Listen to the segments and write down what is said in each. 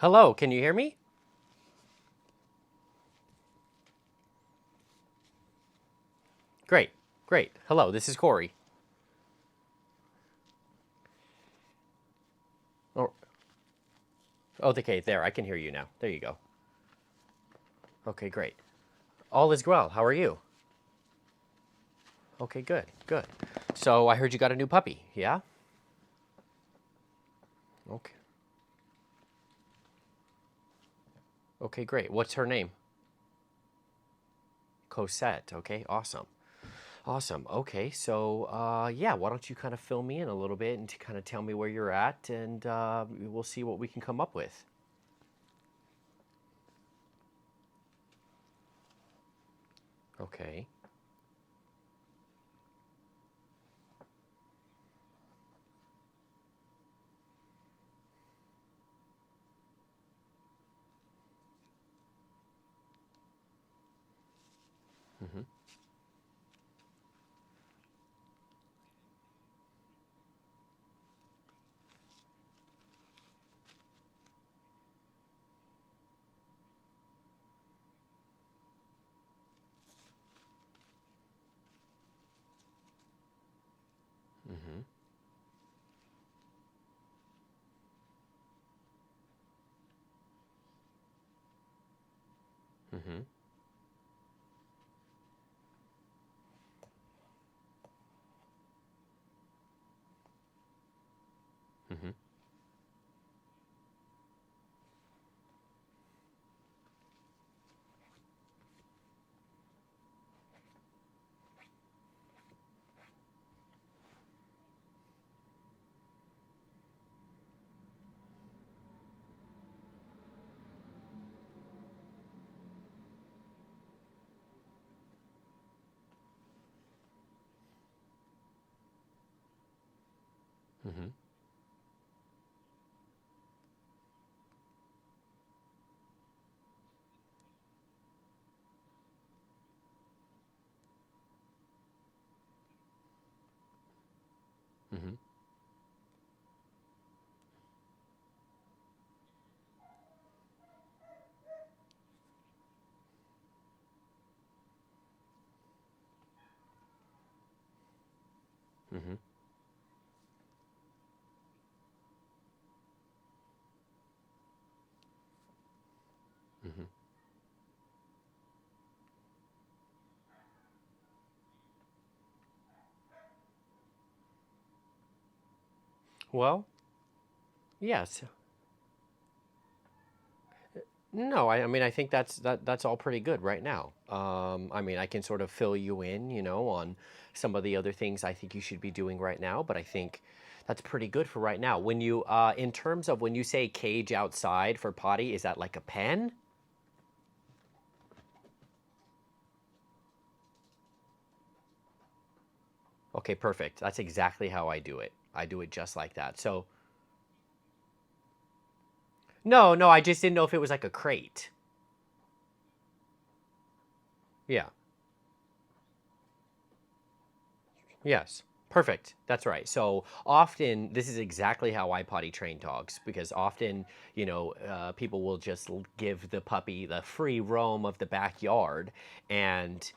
Hello, can you hear me? Great, great. Hello, this is Corey. Oh, oh, okay, there, I can hear you now. There you go. Okay, great. All is well. How are you? Okay, good, good. So I heard you got a new puppy, yeah? Okay. Okay, great. What's her name? Cosette. Okay, awesome. Awesome. Okay, so yeah, why don't you kind of fill me in a little bit and to kind of tell me where you're at, and we'll see what we can come up with. Okay. Mm-hmm. Mm-hmm. Mm-hmm. Mm-hmm. Mm-hmm. Mm-hmm. Mm-hmm. Mm-hmm. Well, yes. No, I mean, I think that's all pretty good right now. I mean, I can sort of fill you in, on some of the other things I think you should be doing right now, but I think that's pretty good for right now. When you, in terms of when you say cage outside for potty, is that like a pen? Okay, perfect. That's exactly how I do it. I do it just like that. So, no, no, I just didn't know if it was like a crate. Yeah. Yes. Perfect. That's right. So often, this is exactly how I potty train dogs because often, people will just give the puppy the free roam of the backyard, and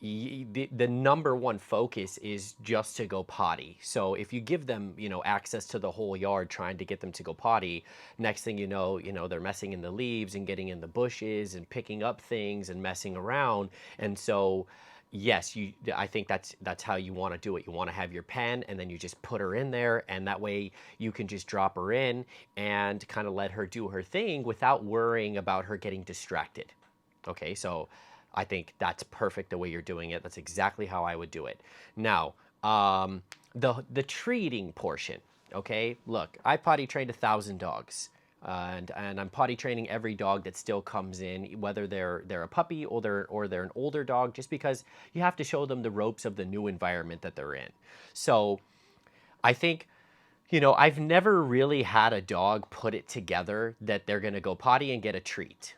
the number one focus is just to go potty. So if you give them, access to the whole yard trying to get them to go potty, next thing they're messing in the leaves and getting in the bushes and picking up things and messing around. And so yes, I think that's how you want to do it. You want to have your pen and then you just put her in there, and that way you can just drop her in and kind of let her do her thing without worrying about her getting distracted. Okay, so I think that's perfect the way you're doing it. That's exactly how I would do it. Now, the treating portion. Okay, look, I potty trained 1,000 dogs, and I'm potty training every dog that still comes in, whether they're a puppy or they're an older dog, just because you have to show them the ropes of the new environment that they're in. So I think I've never really had a dog put it together that they're going to go potty and get a treat.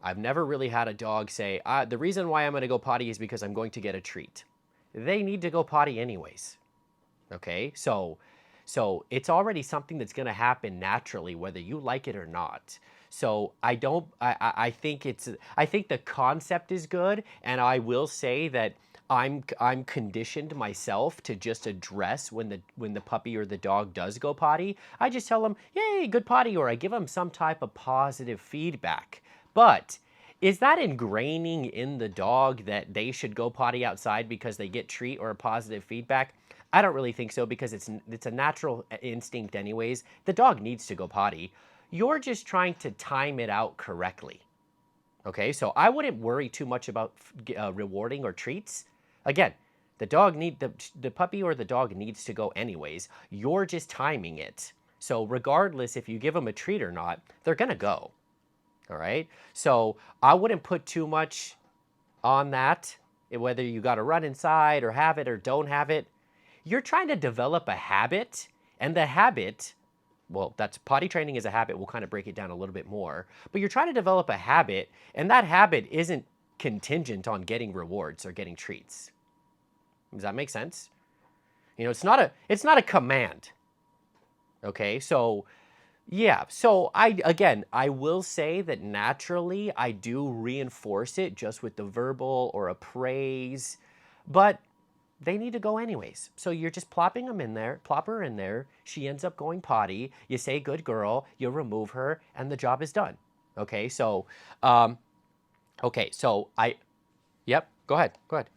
I've never really had a dog say, the reason why I'm going to go potty is because I'm going to get a treat. They need to go potty anyways. Okay? So it's already something that's going to happen naturally whether you like it or not. So I don't. I think it's. I think the concept is good, and I will say that I'm conditioned myself to just address when the puppy or the dog does go potty. I just tell them, "Yay, good potty," or I give them some type of positive feedback. But is that ingraining in the dog that they should go potty outside because they get treat or a positive feedback? I don't really think so because it's a natural instinct anyways. The dog needs to go potty. You're just trying to time it out correctly. Okay, so I wouldn't worry too much about rewarding or treats. Again, the puppy or the dog needs to go anyways. You're just timing it. So regardless if you give them a treat or not, they're gonna go. All right. So I wouldn't put too much on that, whether you got to run inside or have it or don't have it. You're trying to develop a habit, and the habit, well, that's potty training is a habit. We'll kind of break it down a little bit more. But you're trying to develop a habit, and that habit isn't contingent on getting rewards or getting treats. Does that make sense? You know, it's not a command. Okay? So yeah, so I will say that naturally I do reinforce it just with the verbal or a praise, but they need to go anyways. So you're just plopping them in there, plop her in there. She ends up going potty. You say, good girl, you remove her, and the job is done. Okay, so, um, yep, go ahead, go ahead.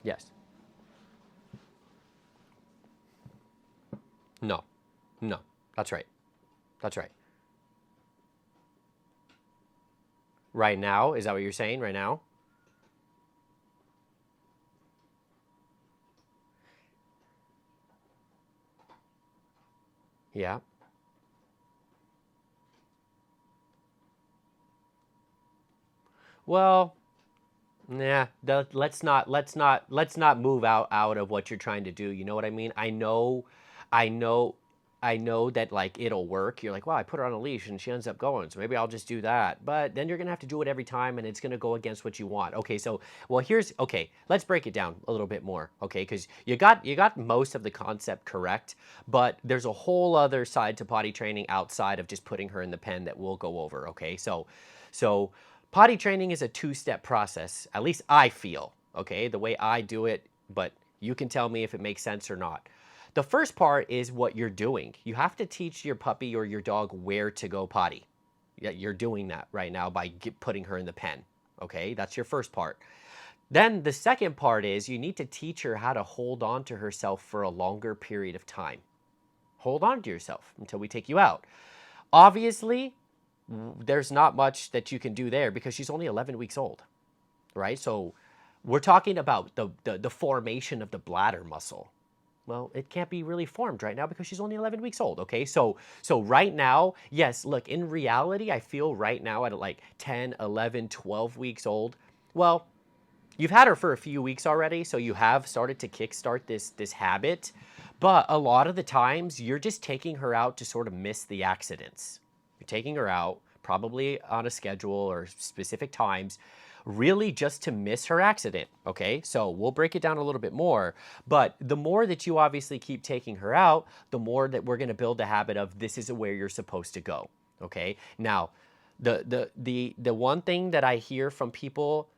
Yes. No, no, that's right. That's right. Right now, is that what you're saying right now? Yeah. Well, yeah, let's not move out of what you're trying to do. You know what I mean? I know, I know that like it'll work. You're like, well, I put her on a leash and she ends up going, so maybe I'll just do that. But then you're gonna have to do it every time, and it's gonna go against what you want. Okay, so well, here's okay. Let's break it down a little bit more. Okay, because you got most of the concept correct, but there's a whole other side to potty training outside of just putting her in the pen that we'll go over. Okay, so potty training is a two-step process, at least I feel, okay, the way I do it, but you can tell me if it makes sense or not. The first part is what you're doing. You have to teach your puppy or your dog where to go potty. Yeah, you're doing that right now by putting her in the pen. Okay, that's your first part. Then the second part is you need to teach her how to hold on to herself for a longer period of time. Hold on to yourself until we take you out. Obviously, there's not much that you can do there because she's only 11 weeks old, right? So we're talking about the formation of the bladder muscle. Well, it can't be really formed right now because she's only 11 weeks old, okay? So right now, yes, look, in reality, I feel right now at like 10, 11, 12 weeks old. Well, you've had her for a few weeks already, so you have started to kickstart this habit. But a lot of the times, you're just taking her out to sort of miss the accidents. You're taking her out, probably on a schedule or specific times, really just to miss her accident. Okay, so we'll break it down a little bit more. But the more that you obviously keep taking her out, the more that we're going to build a habit of this is where you're supposed to go. Okay, now the one thing that I hear from people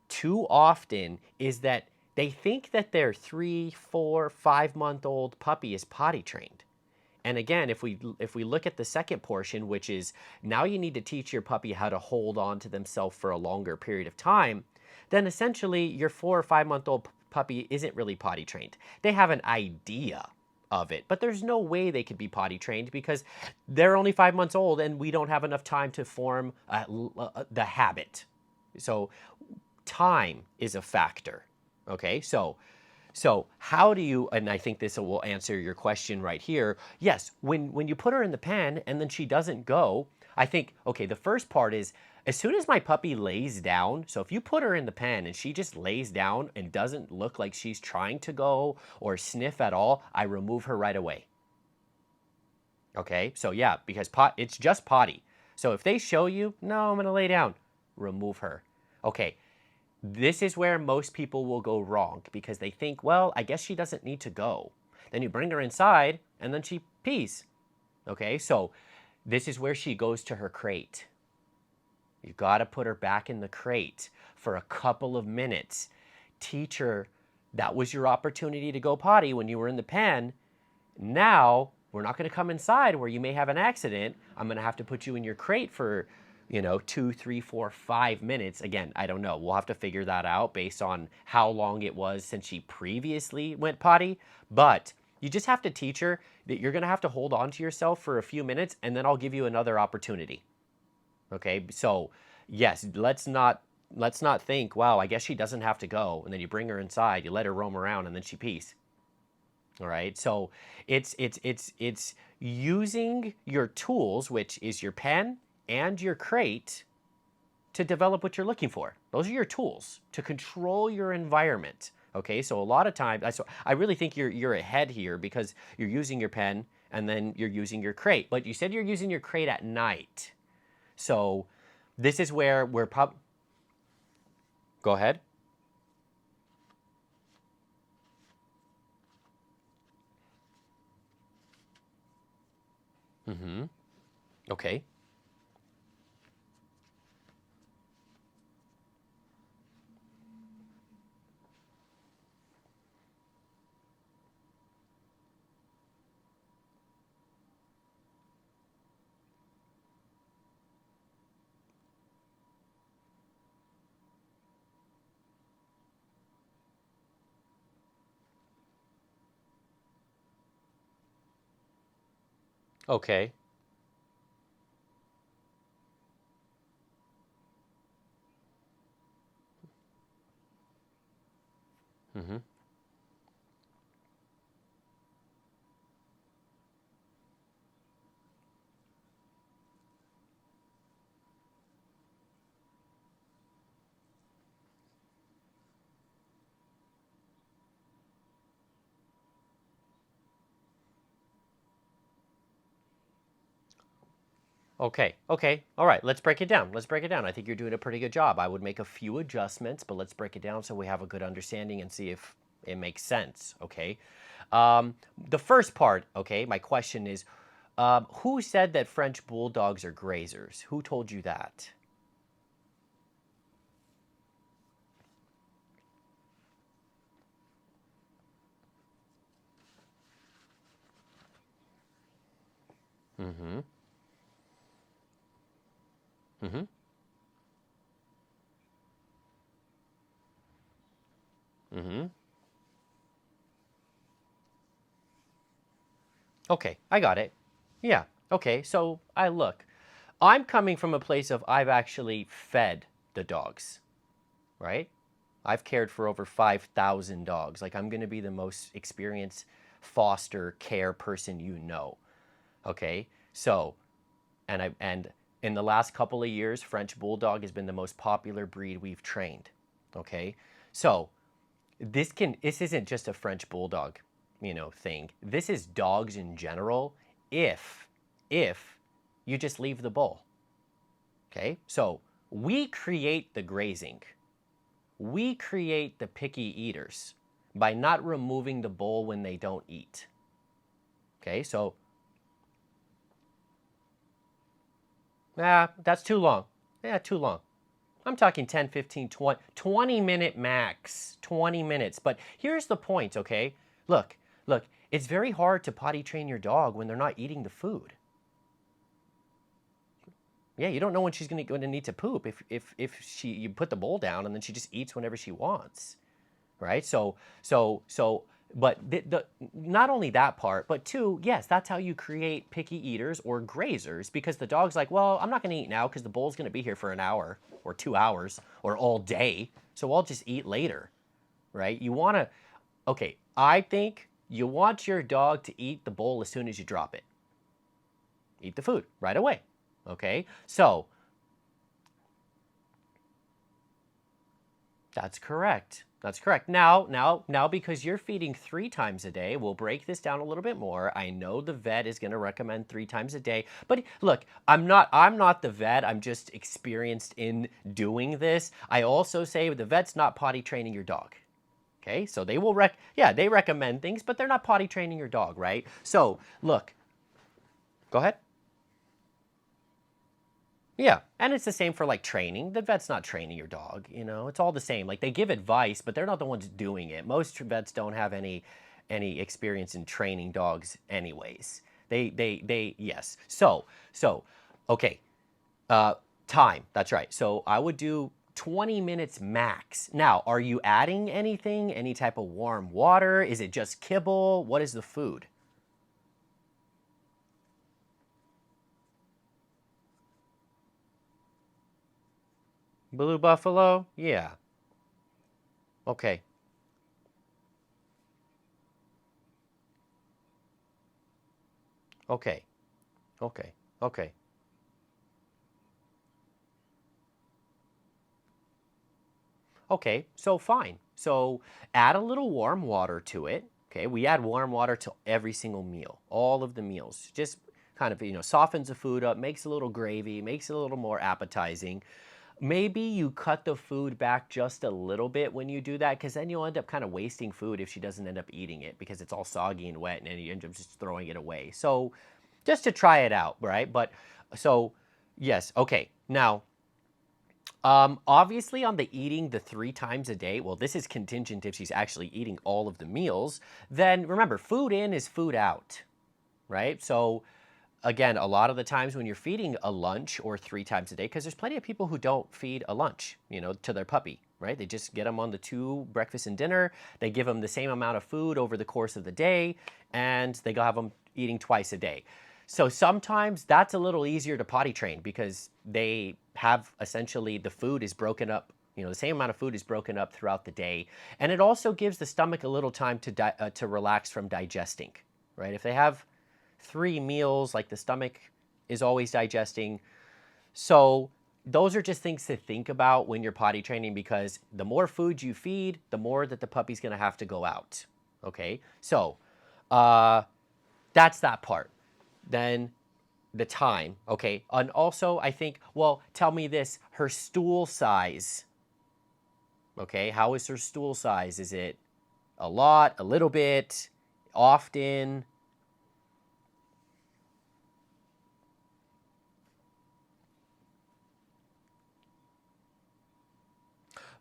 too often is that they think that their 3, 4, 5 month old puppy is potty trained. And again, if we look at the second portion, which is now you need to teach your puppy how to hold on to themselves for a longer period of time, then essentially your 4 or 5 month old puppy isn't really potty trained. They have an idea of it, but there's no way they could be potty trained because they're only 5 months old and we don't have enough time to form the habit. So time is a factor. Okay, so how do you, and I think this will answer your question right here. Yes, when you put her in the pen and then she doesn't go, I think, okay, the first part is as soon as my puppy lays down, so if you put her in the pen and she just lays down and doesn't look like she's trying to go or sniff at all, I remove her right away. Okay, so yeah, because it's just potty. So if they show you, no, I'm gonna lay down, remove her. Okay, this is where most people will go wrong because they think, well, I guess she doesn't need to go. Then you bring her inside and then she pees. Okay, so this is where she goes to her crate. You got to put her back in the crate for a couple of minutes. Teach her that was your opportunity to go potty when you were in the pen. Now, we're not going to come inside where you may have an accident. I'm going to have to put you in your crate for, 2, 3, 4, 5 minutes. Again, I don't know. We'll have to figure that out based on how long it was since she previously went potty. But you just have to teach her that you're going to have to hold on to yourself for a few minutes, and then I'll give you another opportunity. Okay, so yes, let's not think, wow, I guess she doesn't have to go, and then you bring her inside, you let her roam around, and then she pees. All right, so it's using your tools, which is your pen and your crate, to develop what you're looking for. Those are your tools to control your environment. Okay, so a lot of times, I really think you're ahead here because you're using your pen and then you're using your crate. But you said you're using your crate at night. So this is where we're Go ahead. Mm-hmm. Okay. Okay. Mm-hmm. Okay. Okay. All right. Let's break it down. Let's break it down. I think you're doing a pretty good job. I would make a few adjustments, but let's break it down so we have a good understanding and see if it makes sense. Okay. The first part, okay, my question is, who said that French bulldogs are grazers? Who told you that? Mm-hmm. Mm-hmm. Mm-hmm. Okay, I got it. Yeah. Okay, so I'm coming from a place of I've actually fed the dogs, right? I've cared for over 5,000 dogs. Like I'm going to be the most experienced foster care person you know. Okay? So, and in the last couple of years, French Bulldog has been the most popular breed we've trained. Okay? So, this isn't just a French Bulldog, thing. This is dogs in general if if you just leave the bowl. Okay? So, we create the grazing. We create the picky eaters by not removing the bowl when they don't eat. Okay, so, that's too long. Yeah, too long. I'm talking 10, 15, 20, 20-minute max. 20 minutes. But here's the point, okay? Look, it's very hard to potty train your dog when they're not eating the food. Yeah, you don't know when she's going to need to poop if you put the bowl down and then she just eats whenever she wants. Right? So, but not only that part, but two, yes, that's how you create picky eaters or grazers because the dog's like, well, I'm not going to eat now because the bowl's going to be here for an hour or 2 hours or all day, so I'll just eat later, right? Okay, I think you want your dog to eat the bowl as soon as you drop it. Eat the food right away, okay? So, that's correct. That's correct. Now, because you're feeding 3 times a day, we'll break this down a little bit more. I know the vet is going to recommend 3 times a day, but look, I'm not the vet. I'm just experienced in doing this. I also say the vet's not potty training your dog. Okay, so they will yeah, they recommend things, but they're not potty training your dog, right? So look, go ahead. Yeah, and it's the same for like training. The vet's not training your dog, you know. It's all the same. Like they give advice, but they're not the ones doing it. Most vets don't have any experience in training dogs anyways. They yes. So okay. Uh time. That's right. So I would do 20 minutes max. Now, are you adding anything? Any type of warm water? Is it just kibble? What is the food? Blue buffalo? Yeah. Okay. Okay. Okay. Okay. Okay, so fine. So add a little warm water to it. Okay, we add warm water to every single meal, all of the meals. Just kind of, softens the food up, makes a little gravy, makes it a little more appetizing. Maybe you cut the food back just a little bit when you do that, because then you'll end up kind of wasting food if she doesn't end up eating it because it's all soggy and wet and then you end up just throwing it away. So just to try it out, right? But so, yes, okay. Now, obviously, on the eating the 3 times a day, well, this is contingent if she's actually eating all of the meals. Then remember, food in is food out, right? So, again, a lot of the times when you're feeding a lunch or 3 times a day, because there's plenty of people who don't feed a lunch, to their puppy, right? They just get them on the 2 breakfast and dinner. They give them the same amount of food over the course of the day, and they go have them eating twice a day. So sometimes that's a little easier to potty train because they have essentially the food is broken up. The same amount of food is broken up throughout the day, and it also gives the stomach a little time to relax from digesting, right? If they have 3 meals, like the stomach is always digesting. So those are just things to think about when you're potty training because the more food you feed, the more that the puppy's going to have to go out. Okay, so uh, that's that part. Then the time. Okay, and also I think, well, tell me this: her stool size. Okay, how is her stool size? Is it a lot, a little bit, often?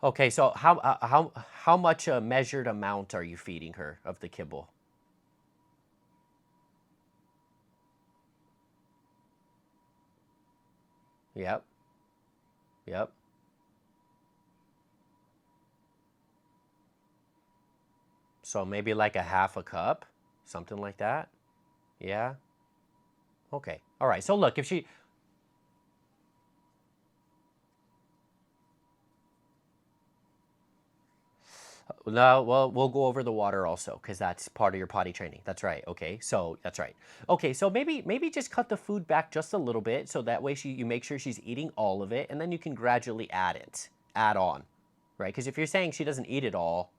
Okay, so how much a measured amount are you feeding her of the kibble? Yep, yep. So maybe like a half a cup, something like that. Yeah. Okay. All right. So look, if she no, well, we'll go over the water also because that's part of your potty training. That's right. Okay, so that's right. Okay, so maybe just cut the food back just a little bit so that way you make sure she's eating all of it, and then you can gradually add on, right? Because if you're saying she doesn't eat it all,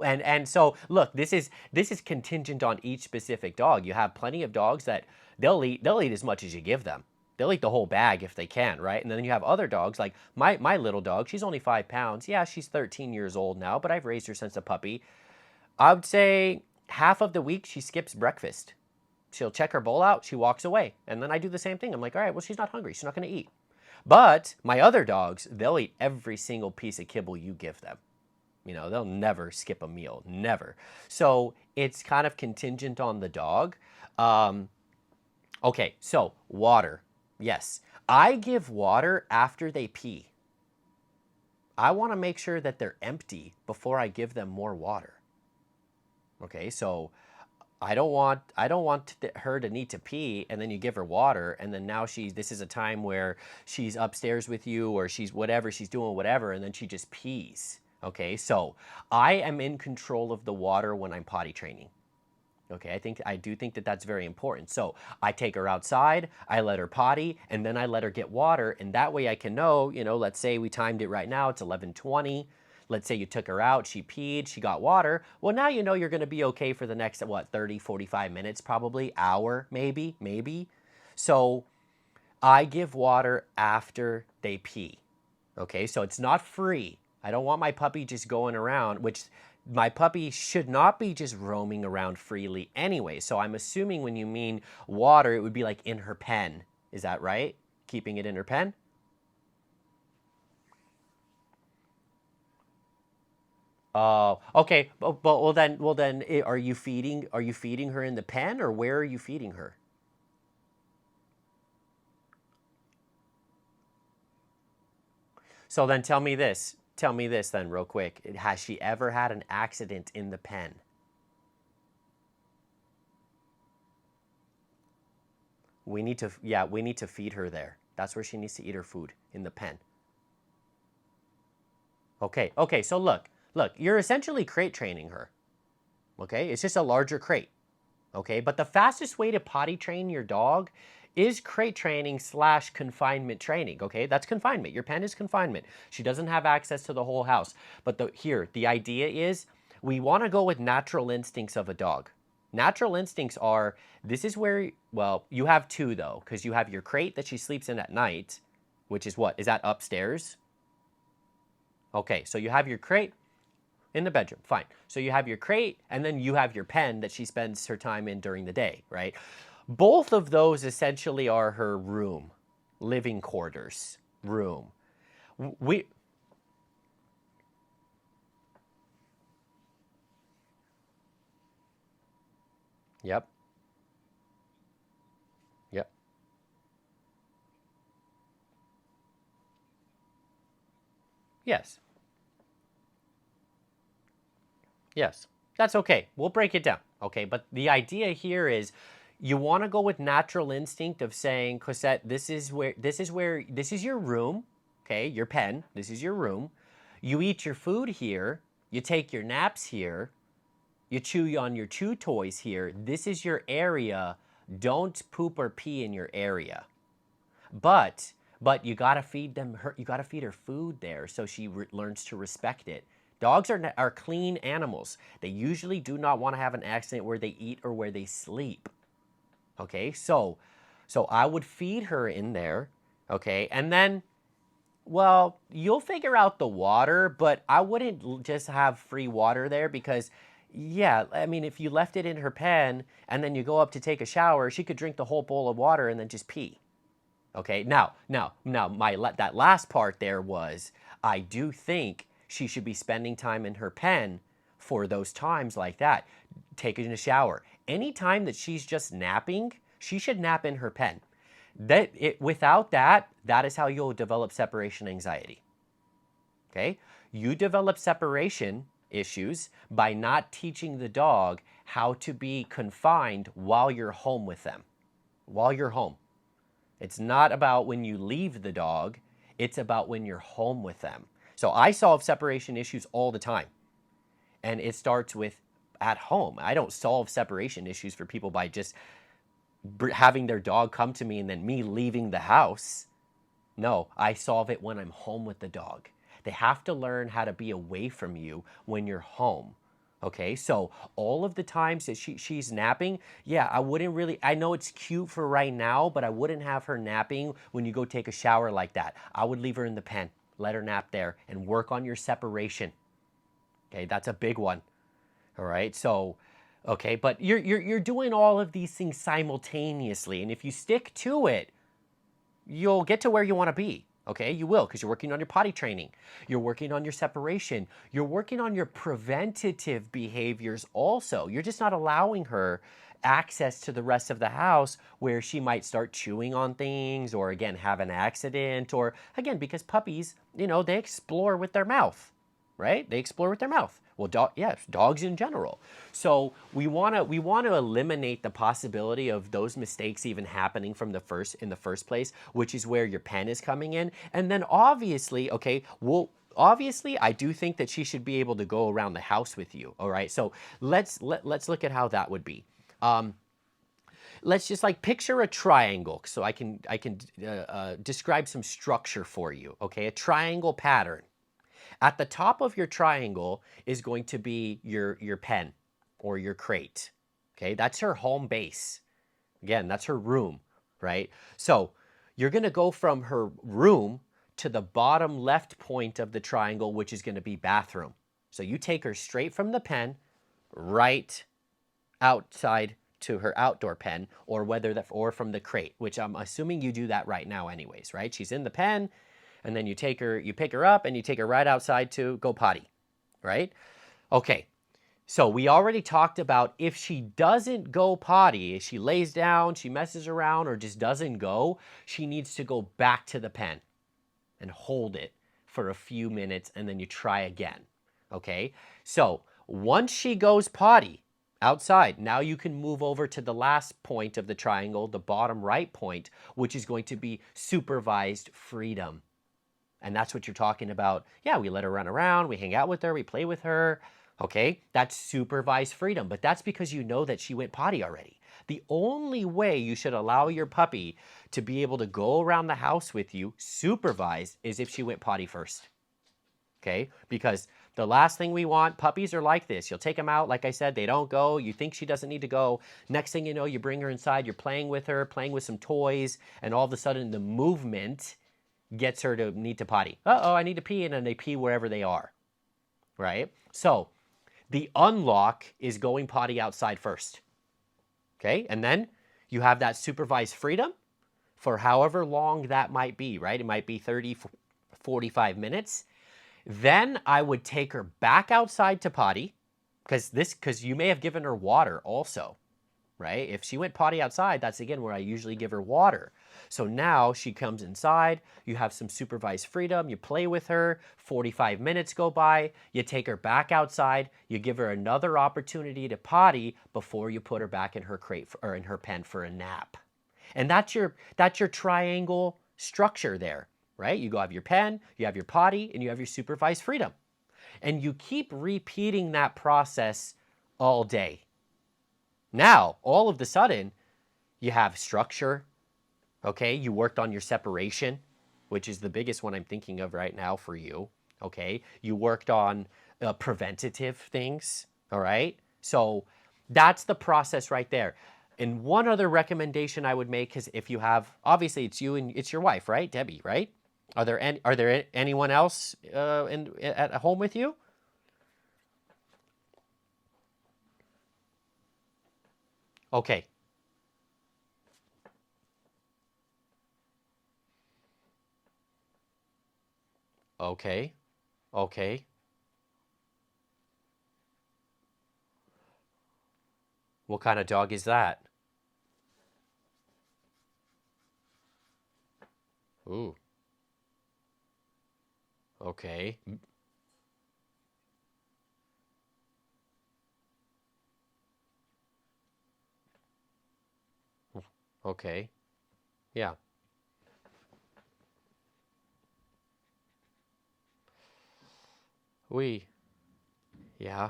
and so look, this is contingent on each specific dog. You have plenty of dogs that they'll eat as much as you give them. They'll eat the whole bag if they can, right? And then you have other dogs like my little dog. She's only 5 pounds. Yeah, she's 13 years old now, but I've raised her since a puppy. I would say half of the week she skips breakfast. She'll check her bowl out, she walks away, and then I do the same thing. I'm like, all right, well, she's not hungry. She's not going to eat. But my other dogs, they'll eat every single piece of kibble you give them. They'll never skip a meal, never. So it's kind of contingent on the dog. Um, okay, so water. Yes, I give water after they pee. I want to make sure that they're empty before I give them more water. Okay, so I don't want her to need to pee and then you give her water and then now this is a time where she's upstairs with you or she's whatever, she's doing whatever and then she just pees. Okay, so I am in control of the water when I'm potty training. Okay, I do think that that's very important. So I take her outside, I let her potty, and then I let her get water, and that way I can know, let's say we timed it right now, it's 11:20. Let's say you took her out, she peed, she got water. Well, now you know you're going to be okay for the next, what, 30, 45 minutes probably, hour maybe. So I give water after they pee. Okay, so it's not free. I don't want my puppy just going around, which My puppy should not be just roaming around freely anyway. So I'm assuming when you mean water, it would be like in her pen. Is that right? Keeping it in her pen? Oh, okay. But well then, are you feeding her in the pen or where are you feeding her? So then tell me this. Tell me this then real quick. Has she ever had an accident in the pen? We need to feed her there. That's where she needs to eat her food, in the pen. Okay. Okay. So look, you're essentially crate training her. Okay? It's just a larger crate. Okay? But the fastest way to potty train your dog is crate training slash confinement training. Okay? That's confinement. Your pen is confinement. She doesn't have access to the whole house. But the idea is we want to go with natural instincts of a dog. Natural instincts are this is where, well, you have two though, because you have your crate that she sleeps in at night, which is what? Is that upstairs? Okay, so you have your crate in the bedroom, fine. So you have your crate, and then you have your pen that she spends her time in during the day, right? Both of those essentially are her room, living quarters, room. We, yep, yep, yes, yes. That's okay. We'll break it down, okay? But the idea here is you want to go with natural instinct of saying, Cosette, this is your room, okay? Your pen, this is your room. You eat your food here, you take your naps here, you chew on your chew toys here. This is your area. Don't poop or pee in your area. But but you got to feed her food there so she learns to respect it. Dogs are clean animals. They usually do not want to have an accident where they eat or where they sleep. Okay? So I would feed her in there, okay? And then well, you'll figure out the water, but I wouldn't just have free water there because, yeah, I mean, if you left it in her pen and then you go up to take a shower, she could drink the whole bowl of water and then just pee. Okay, now, that last part there was I do think she should be spending time in her pen for those times like that, taking a shower. Any time that she's just napping, she should nap in her pen. Without that, that is how you'll develop separation anxiety. Okay? You develop separation issues by not teaching the dog how to be confined while you're home with them. While you're home. It's not about when you leave the dog, it's about when you're home with them. So I solve separation issues all the time. And it starts with at home. I don't solve separation issues for people by just having their dog come to me and then me leaving the house. No, I solve it when I'm home with the dog. They have to learn how to be away from you when you're home. Okay, so all of the times that she's napping, yeah, I know it's cute for right now, but I wouldn't have her napping when you go take a shower like that. I would leave her in the pen, let her nap there, and work on your separation. Okay, that's a big one. All right, so, okay, but you're doing all of these things simultaneously, and if you stick to it, you'll get to where you want to be. Okay, you will, because you're working on your potty training. You're working on your separation. You're working on your preventative behaviors also. You're just not allowing her access to the rest of the house where she might start chewing on things or again have an accident or again because puppies, they explore with their mouth, right? They explore with their mouth. Well, yes, dogs in general. So we want to eliminate the possibility of those mistakes even happening in the first place, which is where your pen is coming in. And then obviously, okay, well, obviously, I do think that she should be able to go around the house with you. All right, so let's look at how that would be. Um, let's just like picture a triangle, so I can describe some structure for you. Okay, a triangle pattern. At the top of your triangle is going to be your pen or your crate. Okay, that's her home base. Again, that's her room, right? So you're going to go from her room to the bottom left point of the triangle, which is going to be bathroom. So you take her straight from the pen right outside to her outdoor pen, or from the crate, which I'm assuming you do that right now anyways, right? She's in the pen, and then you pick her up and you take her right outside to go potty, right? Okay. So we already talked about if she doesn't go potty, if she lays down, she messes around, or just doesn't go, she needs to go back to the pen and hold it for a few minutes, and then you try again. Okay? So once she goes potty outside, now you can move over to the last point of the triangle, the bottom right point, which is going to be supervised freedom. And that's what you're talking about. Yeah, we let her run around, we hang out with her, we play with her. Okay, that's supervised freedom, but that's because you know that she went potty already. The only way you should allow your puppy to be able to go around the house with you supervised is if she went potty first. Okay, because the last thing we want, puppies are like this. You'll take them out, like I said, they don't go. You think she doesn't need to go. Next thing you know, you bring her inside, you're playing with her, playing with some toys, and all of a sudden the movement gets her to need to potty. Uh-oh, I need to pee, and then they pee wherever they are, right? So the unlock is going potty outside first, okay? And then you have that supervised freedom for however long that might be, right? It might be 30, 45 minutes. Then I would take her back outside to potty, because you may have given her water also, right? If she went potty outside, that's again where I usually give her water. So now she comes inside, you have some supervised freedom, you play with her, 45 minutes go by, you take her back outside, you give her another opportunity to potty before you put her back in her crate or in her pen for a nap. And that's your triangle structure there, right? You go have your pen, you have your potty, and you have your supervised freedom. And you keep repeating that process all day. Now, all of a sudden, you have structure, okay? You worked on your separation, which is the biggest one I'm thinking of right now for you, okay? You worked on preventative things, all right? So that's the process right there. And one other recommendation I would make is if you have, obviously it's you and it's your wife, right? Debbie, right? Are there anyone else at home with you? Okay. Okay. Okay. What kind of dog is that? Ooh. Okay. Okay. Yeah. We. Yeah.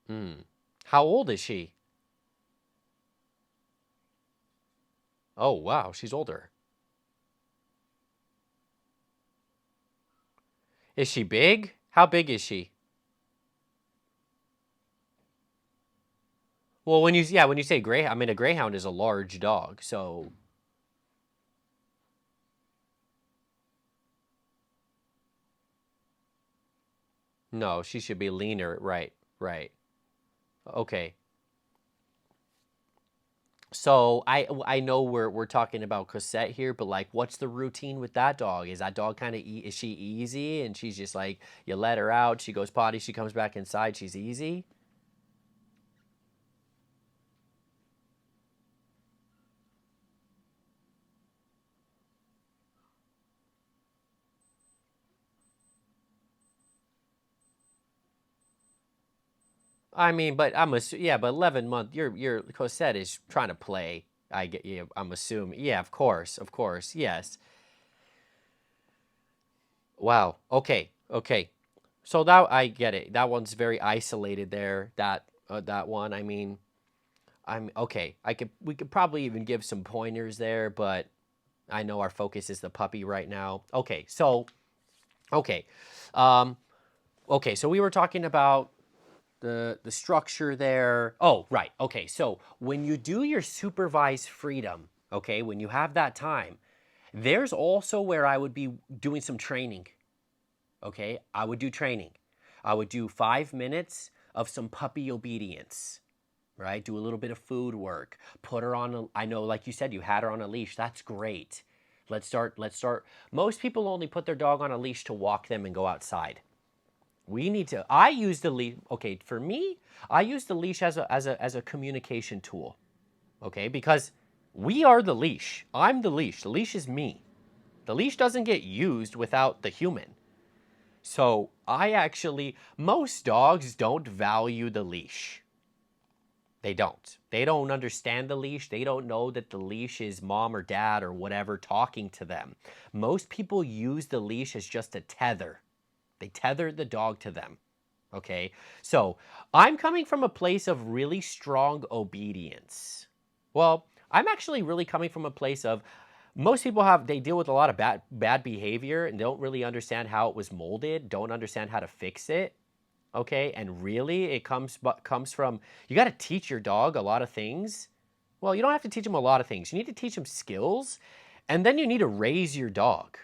Hmm. How old is she? Oh, wow, she's older. Is she big? How big is she? Well, when you say gray, I mean a greyhound is a large dog, so no, she should be leaner, right? Right. Okay. So I know we're talking about Cosette here, but like, what's the routine with that dog? Is that dog kind of is she easy and she's just like you let her out, she goes potty, she comes back inside, she's easy? I mean, but yeah, but 11 month, your Cosette is trying to play. I get you. I'm assuming. Yeah, of course, yes. Wow. Okay. Okay. So that I get it. That one's very isolated there. That one. I mean, I'm okay. We could probably even give some pointers there, but I know our focus is the puppy right now. Okay. So okay. Um, okay. So we were talking about the structure there. Oh, right. Okay. So when you do your supervised freedom, okay, when you have that time, there's also where I would be doing some training, okay? I would do training. I would do 5 minutes of some puppy obedience, right? Do a little bit of food work. Put her on I know, like you said, you had her on a leash. That's great. Let's start. Most people only put their dog on a leash to walk them and go outside. I use the leash, okay, for me, I use the leash as a communication tool, okay? Because we are the leash. I'm the leash. The leash is me. The leash doesn't get used without the human. So most dogs don't value the leash. They don't. They don't understand the leash. They don't know that the leash is mom or dad or whatever talking to them. Most people use the leash as just a tether. They tether the dog to them. Okay? So I'm coming from a place of really strong obedience. Well, I'm actually really coming from a place of most people they deal with a lot of bad behavior and don't really understand how it was molded, don't understand how to fix it. Okay? And really it comes from you got to teach your dog a lot of things. Well, you don't have to teach them a lot of things. You need to teach them skills, and then you need to raise your dog.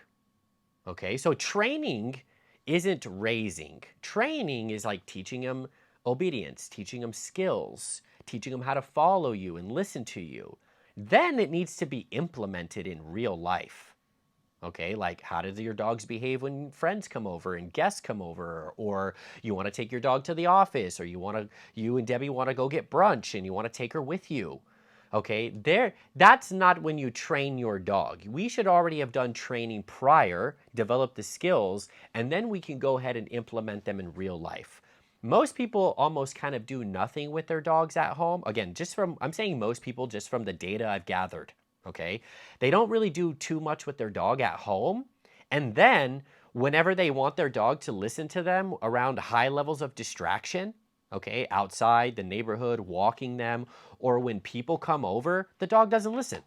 Okay? So training isn't raising. Training is like teaching them obedience, teaching them skills, teaching them how to follow you and listen to you. Then it needs to be implemented in real life. Okay, like how do your dogs behave when friends come over and guests come over, or you want to take your dog to the office, or you and Debbie want to go get brunch and you want to take her with you. Okay, that's not when you train your dog. We should already have done training prior, develop the skills, and then we can go ahead and implement them in real life. Most people almost kind of do nothing with their dogs at home. Again, I'm saying most people just from the data I've gathered, okay? They don't really do too much with their dog at home. And then whenever they want their dog to listen to them around high levels of distraction, okay, outside the neighborhood, walking them, or when people come over, the dog doesn't listen.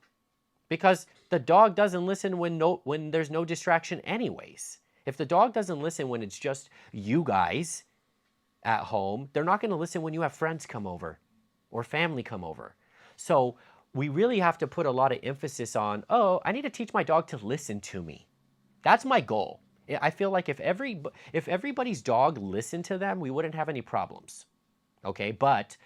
Because the dog doesn't listen when there's no distraction anyways. If the dog doesn't listen when it's just you guys at home, they're not going to listen when you have friends come over or family come over. So we really have to put a lot of emphasis on, I need to teach my dog to listen to me. That's my goal. I feel like if everybody's dog listened to them, we wouldn't have any problems. Okay, but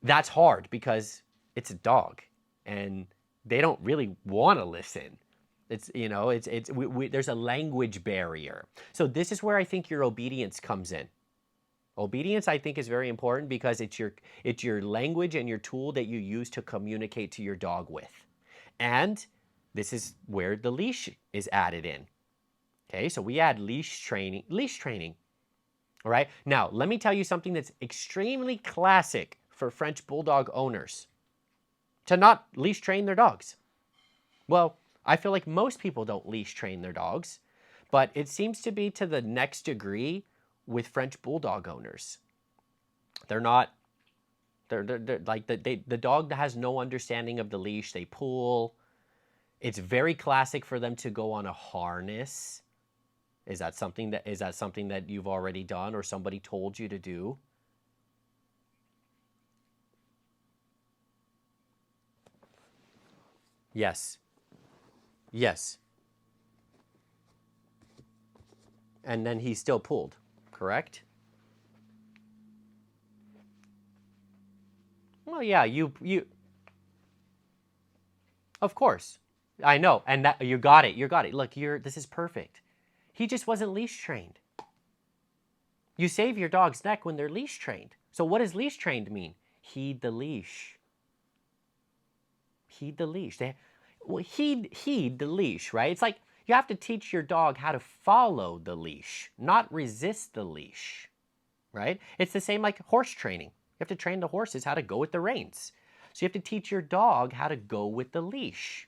that's hard because it's a dog and they don't really want to listen. There's a language barrier. So this is where I think your obedience comes in. Obedience, I think, is very important because it's your language and your tool that you use to communicate to your dog with. And this is where the leash is added in. Okay, so we add leash training. All right, now let me tell you something that's extremely classic for French Bulldog owners: to not leash train their dogs. Well, I feel like most people don't leash train their dogs, but it seems to be to the next degree with French Bulldog owners. They're like the dog that has no understanding of the leash. They pull. It's very classic for them to go on a harness. Is that something that you've already done or somebody told you to do? Yes. Yes. And then he still pulled, correct? Well, yeah, you of course. I know. And that you got it. You got it. Look, this is perfect. He just wasn't leash trained. You save your dog's neck when they're leash trained. So what does leash trained mean? Heed the leash. Heed the leash. Heed the leash, right? It's like you have to teach your dog how to follow the leash, not resist the leash, right? It's the same like horse training. You have to train the horses how to go with the reins. So you have to teach your dog how to go with the leash.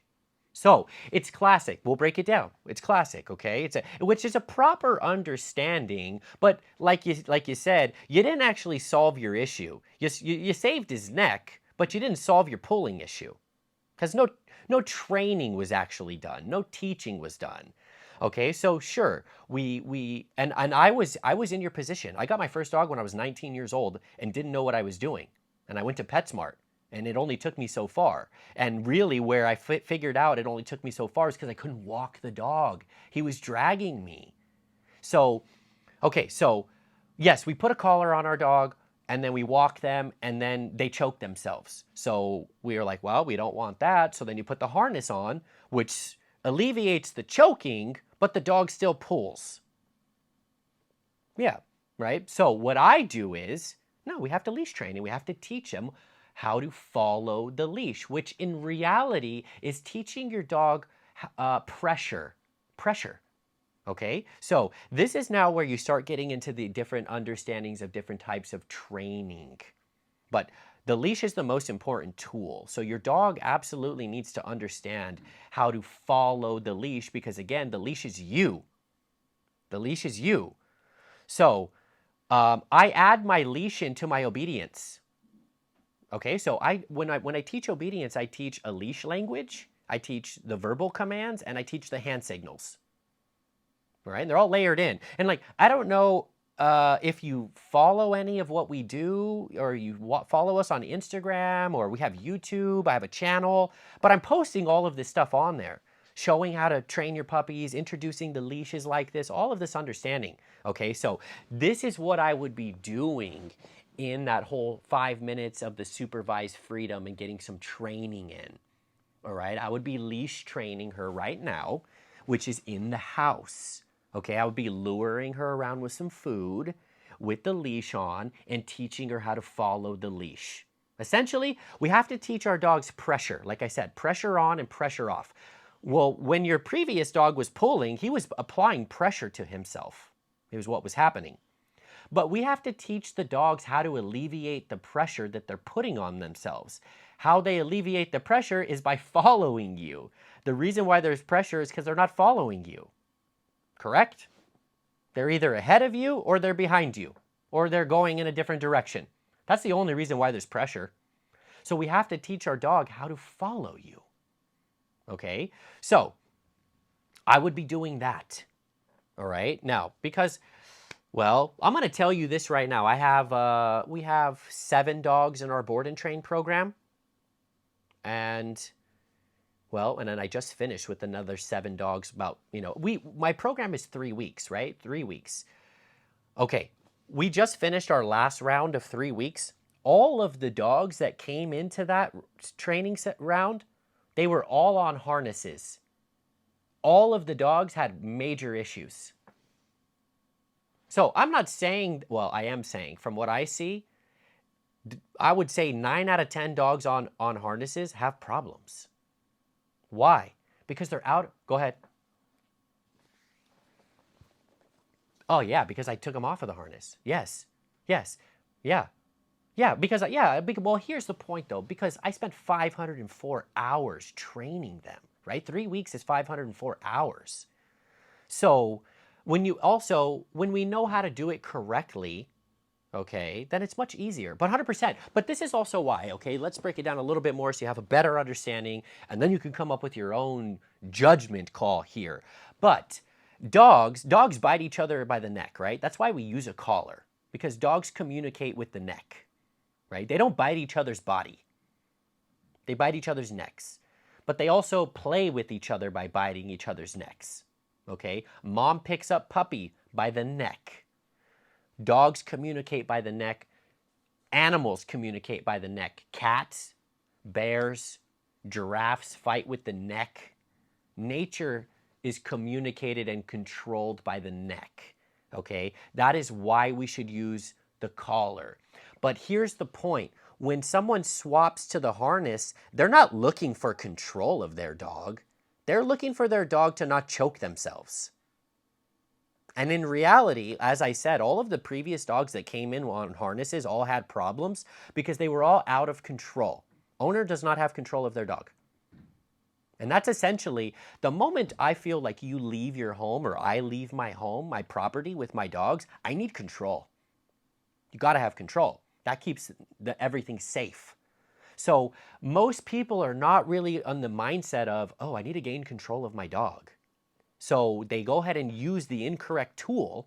So it's classic. We'll break it down. It's classic, okay? Which is a proper understanding, but like you said, you didn't actually solve your issue. You saved his neck, but you didn't solve your pulling issue, because no training was actually done. No teaching was done. Okay, so sure, and I was in your position. I got my first dog when I was 19 years old and didn't know what I was doing, and I went to PetSmart. And it only took me so far. And really where I figured out it only took me so far is because I couldn't walk the dog. He was dragging me. So, okay, so yes, we put a collar on our dog and then we walk them and then they choke themselves. So we were like, well, we don't want that. So then you put the harness on, which alleviates the choking, but the dog still pulls. Yeah, right? So what I do is, no, we have to leash train and we have to teach them how to follow the leash, which in reality is teaching your dog pressure. Okay, so this is now where you start getting into the different understandings of different types of training. But the leash is the most important tool. So your dog absolutely needs to understand how to follow the leash because again, the leash is you. The leash is you. So I add my leash into my obedience. Okay, so when I teach obedience, I teach a leash language, I teach the verbal commands, and I teach the hand signals. All right, and they're all layered in. And like, I don't know if you follow any of what we do, or you follow us on Instagram, or we have YouTube, I have a channel, but I'm posting all of this stuff on there, showing how to train your puppies, introducing the leashes like this, all of this understanding. Okay, so this is what I would be doing in that whole 5 minutes of the supervised freedom and getting some training in. All right, I would be leash training her right now, which is in the house. Okay, I would be luring her around with some food, with the leash on, and teaching her how to follow the leash. Essentially, we have to teach our dogs pressure. Like I said, pressure on and pressure off. Well, when your previous dog was pulling, he was applying pressure to himself. It was what was happening. But we have to teach the dogs how to alleviate the pressure that they're putting on themselves. How they alleviate the pressure is by following you. The reason why there's pressure is because they're not following you. Correct? They're either ahead of you or they're behind you, or they're going in a different direction. That's the only reason why there's pressure. So we have to teach our dog how to follow you. Okay? So I would be doing that. All right? Now, because, well, I'm going to tell you this right now. We have 7 dogs in our board and train program. And well, and then I just finished with another 7 dogs about, my program is 3 weeks, right? 3 weeks. Okay, we just finished our last round of 3 weeks. All of the dogs that came into that training round, they were all on harnesses. All of the dogs had major issues. So I'm not saying, well, I am saying from what I see, I would say 9 out of 10 dogs on harnesses have problems. Why? Because they're out. Go ahead. Oh, yeah, because I took them off of the harness. Yes. Yes. Yeah. Yeah, because, well, here's the point, though. Because I spent 504 hours training them, right? 3 weeks is 504 hours. So when we know how to do it correctly, okay, then it's much easier, but 100%. But this is also why, okay, let's break it down a little bit more so you have a better understanding, and then you can come up with your own judgment call here. But dogs bite each other by the neck, right? That's why we use a collar, because dogs communicate with the neck, right? They don't bite each other's body. They bite each other's necks. But they also play with each other by biting each other's necks, okay? Mom picks up puppy by the neck. Dogs communicate by the neck. Animals communicate by the neck. Cats, bears, giraffes fight with the neck. Nature is communicated and controlled by the neck. Okay? That is why we should use the collar. But here's the point. When someone swaps to the harness, they're not looking for control of their dog. They're looking for their dog to not choke themselves. And in reality, as I said, all of the previous dogs that came in on harnesses all had problems because they were all out of control. Owner does not have control of their dog. And that's essentially the moment I feel like you leave your home or I leave my home, my property with my dogs, I need control. You got to have control. That keeps everything safe. So most people are not really on the mindset of, oh, I need to gain control of my dog. So they go ahead and use the incorrect tool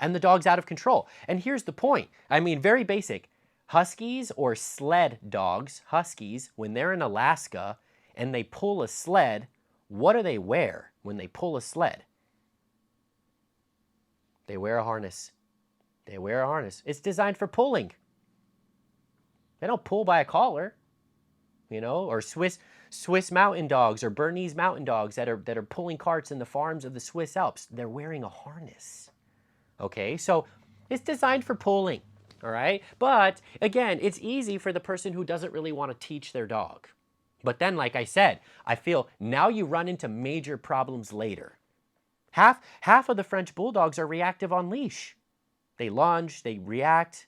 and the dog's out of control. And here's the point. I mean, very basic. Huskies or sled dogs, huskies, when they're in Alaska and they pull a sled, what do they wear when they pull a sled? They wear a harness. They wear a harness. It's designed for pulling. They don't pull by a collar, you know, or Swiss mountain dogs or Bernese mountain dogs that are pulling carts in the farms of the Swiss Alps. They're wearing a harness. Okay, so it's designed for pulling, all right? But again, it's easy for the person who doesn't really want to teach their dog. But then, like I said, I feel now you run into major problems later. Half of the French Bulldogs are reactive on leash. They lunge, they react,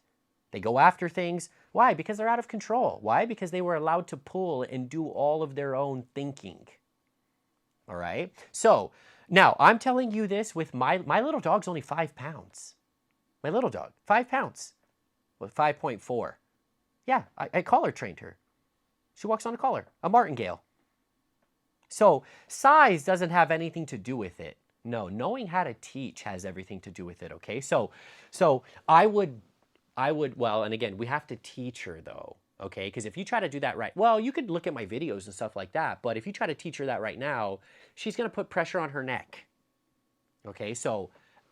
they go after things. Why? Because they're out of control. Why? Because they were allowed to pull and do all of their own thinking. All right? So, now, I'm telling you this with my little dog's only 5 pounds. My little dog, 5 pounds. With 5.4. Yeah, I collar trained her. She walks on a collar, a martingale. So, size doesn't have anything to do with it. No, knowing how to teach has everything to do with it, okay? So I would, well, and again, we have to teach her though, okay? Because if you try to do that right, well, you could look at my videos and stuff like that, but if you try to teach her that right now, she's gonna put pressure on her neck, okay? So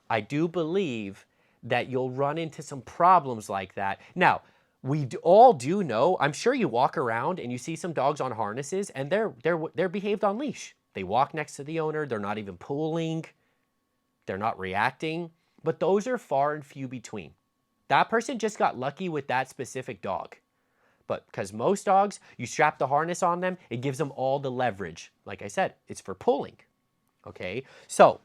I do believe that you'll run into some problems like that. Now, we all do know, I'm sure you walk around and you see some dogs on harnesses and they're behaved on leash. They walk next to the owner. They're not even pulling. They're not reacting. But those are far and few between. That person just got lucky with that specific dog. But because most dogs, you strap the harness on them, it gives them all the leverage. Like I said, it's for pulling. Okay? So,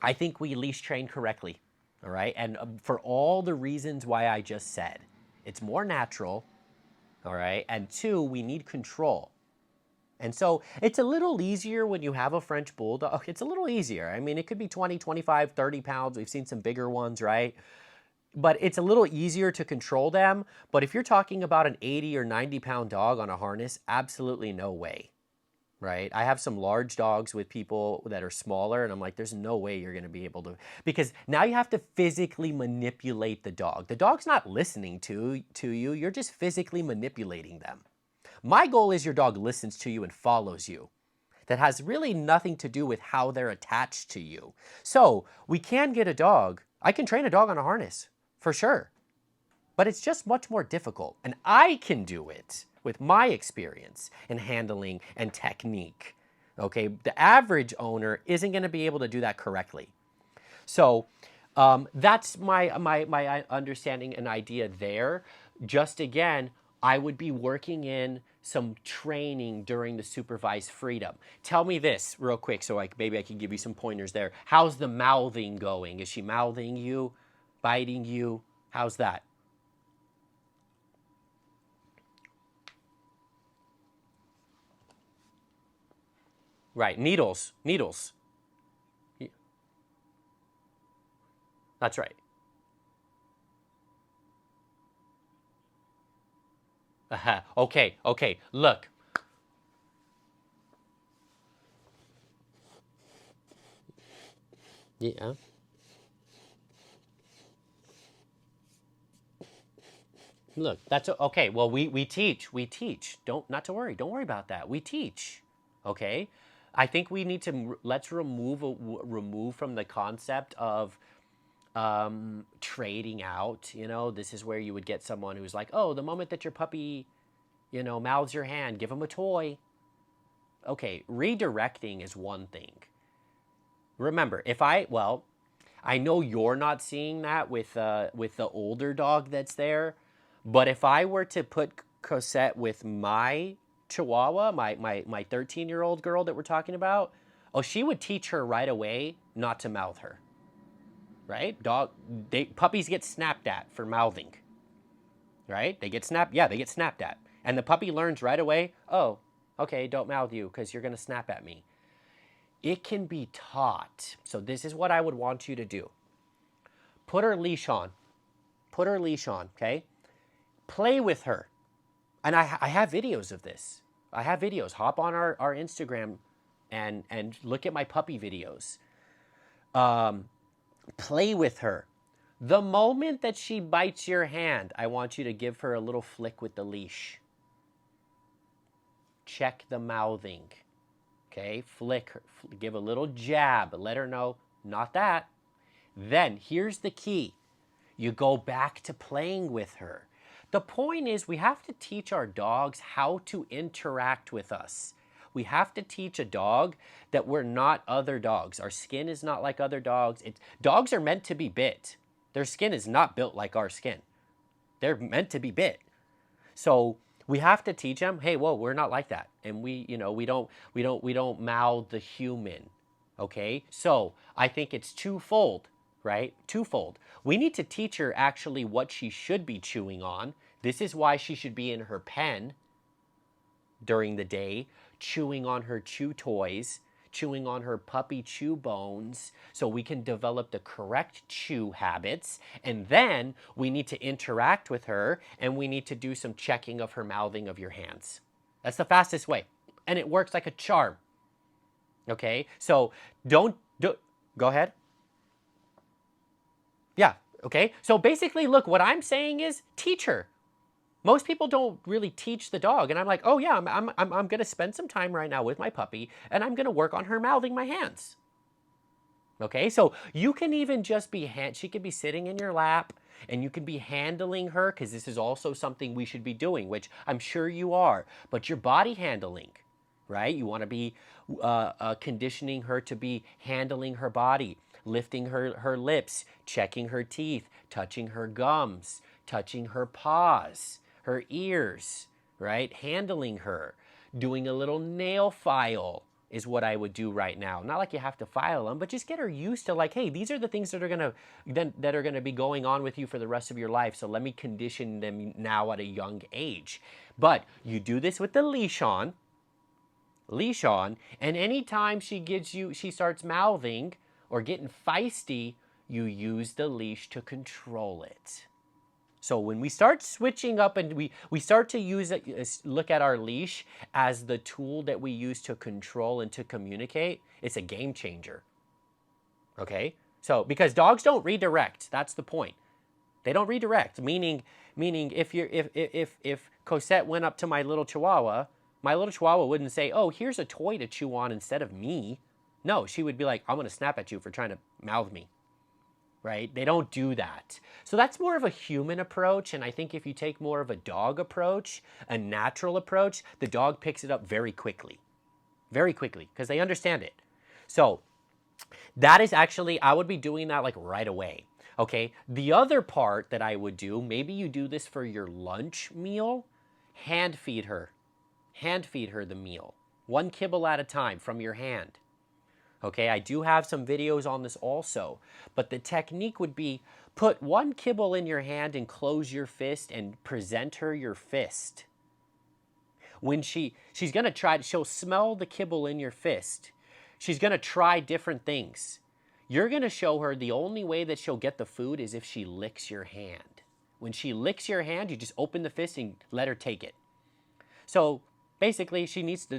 I think we leash train correctly. All right? And for all the reasons why I just said. It's more natural. All right? And 2, we need control. And so it's a little easier when you have a French Bulldog. It's a little easier. I mean, it could be 20, 25, 30 pounds. We've seen some bigger ones, right? But it's a little easier to control them. But if you're talking about an 80 or 90 pound dog on a harness, absolutely no way, right? I have some large dogs with people that are smaller, and I'm like, there's no way you're going to be able to, because now you have to physically manipulate the dog. The dog's not listening to you. You're just physically manipulating them. My goal is your dog listens to you and follows you. That has really nothing to do with how they're attached to you. So we can get a dog. I can train a dog on a harness, for sure. But it's just much more difficult. And I can do it with my experience in handling and technique. Okay, the average owner isn't going to be able to do that correctly. So that's my understanding and idea there. Just again, I would be working in some training during the supervised freedom. Tell me this real quick so maybe I can give you some pointers there. How's the mouthing going? Is she mouthing you, biting you? How's that? Right, needles. That's right. Okay, look. Yeah. Look, that's okay. Well, we teach. Not to worry. Don't worry about that. We teach. Okay? I think we need to let's remove from the concept of trading out. You know, this is where you would get someone who's like, oh, the moment that your puppy, you know, mouths your hand, give them a toy. Okay, redirecting is one thing. Remember, I know you're not seeing that with the older dog that's there, but if I were to put Cosette with my Chihuahua, my 13-year-old girl that we're talking about, oh, she would teach her right away not to mouth her. Right? Puppies get snapped at for mouthing. Right? They get snapped. Yeah, they get snapped at. And the puppy learns right away, oh, okay, don't mouth you because you're going to snap at me. It can be taught. So this is what I would want you to do. Put her leash on. Okay? Play with her. And I have videos of this. I have videos. Hop on our Instagram and look at my puppy videos. Play with her. The moment that she bites your hand, I want you to give her a little flick with the leash. Check the mouthing. Okay, flick her, give a little jab, let her know, not that. Then here's the key. You go back to playing with her. The point is we have to teach our dogs how to interact with us. We have to teach a dog that we're not other dogs. Our skin is not like other dogs. Dogs are meant to be bit. Their skin is not built like our skin. They're meant to be bit. So we have to teach them, hey, whoa, we're not like that. And we don't mouth the human. Okay? So I think it's twofold, right? Twofold. We need to teach her actually what she should be chewing on. This is why she should be in her pen during the day, chewing on her chew toys, chewing on her puppy chew bones, so we can develop the correct chew habits. And then we need to interact with her, and we need to do some checking of her mouthing of your hands. That's the fastest way. And it works like a charm. Okay? So go ahead. Yeah, okay? So basically, look, what I'm saying is teach her. Most people don't really teach the dog. And I'm like, oh yeah, I'm going to spend some time right now with my puppy, and I'm going to work on her mouthing my hands. Okay, so you can even just be, she could be sitting in your lap, and you can be handling her, because this is also something we should be doing, which I'm sure you are. But your body handling, right? You want to be conditioning her to be handling her body, lifting her lips, checking her teeth, touching her gums, touching her paws, her ears, right? Handling her, doing a little nail file is what I would do right now. Not like you have to file them, but just get her used to like, hey, these are the things that are gonna be going on with you for the rest of your life. So let me condition them now at a young age. But you do this with the leash on, and anytime she starts mouthing or getting feisty, you use the leash to control it. So when we start switching up and we start to use it, look at our leash as the tool that we use to control and to communicate, it's a game changer. Okay? So because dogs don't redirect, that's the point. They don't redirect, meaning if Cosette went up to my little Chihuahua wouldn't say, "Oh, here's a toy to chew on instead of me." No, she would be like, "I'm going to snap at you for trying to mouth me." Right? They don't do that. So that's more of a human approach. And I think if you take more of a dog approach, a natural approach, the dog picks it up very quickly, because they understand it. So that is actually, I would be doing that like right away. Okay. The other part that I would do, maybe you do this for your lunch meal, hand feed her the meal, one kibble at a time from your hand. Okay, I do have some videos on this also, but the technique would be put one kibble in your hand and close your fist and present her your fist. When she's going to try, she'll smell the kibble in your fist. She's going to try different things. You're going to show her the only way that she'll get the food is if she licks your hand. When she licks your hand, you just open the fist and let her take it. So basically,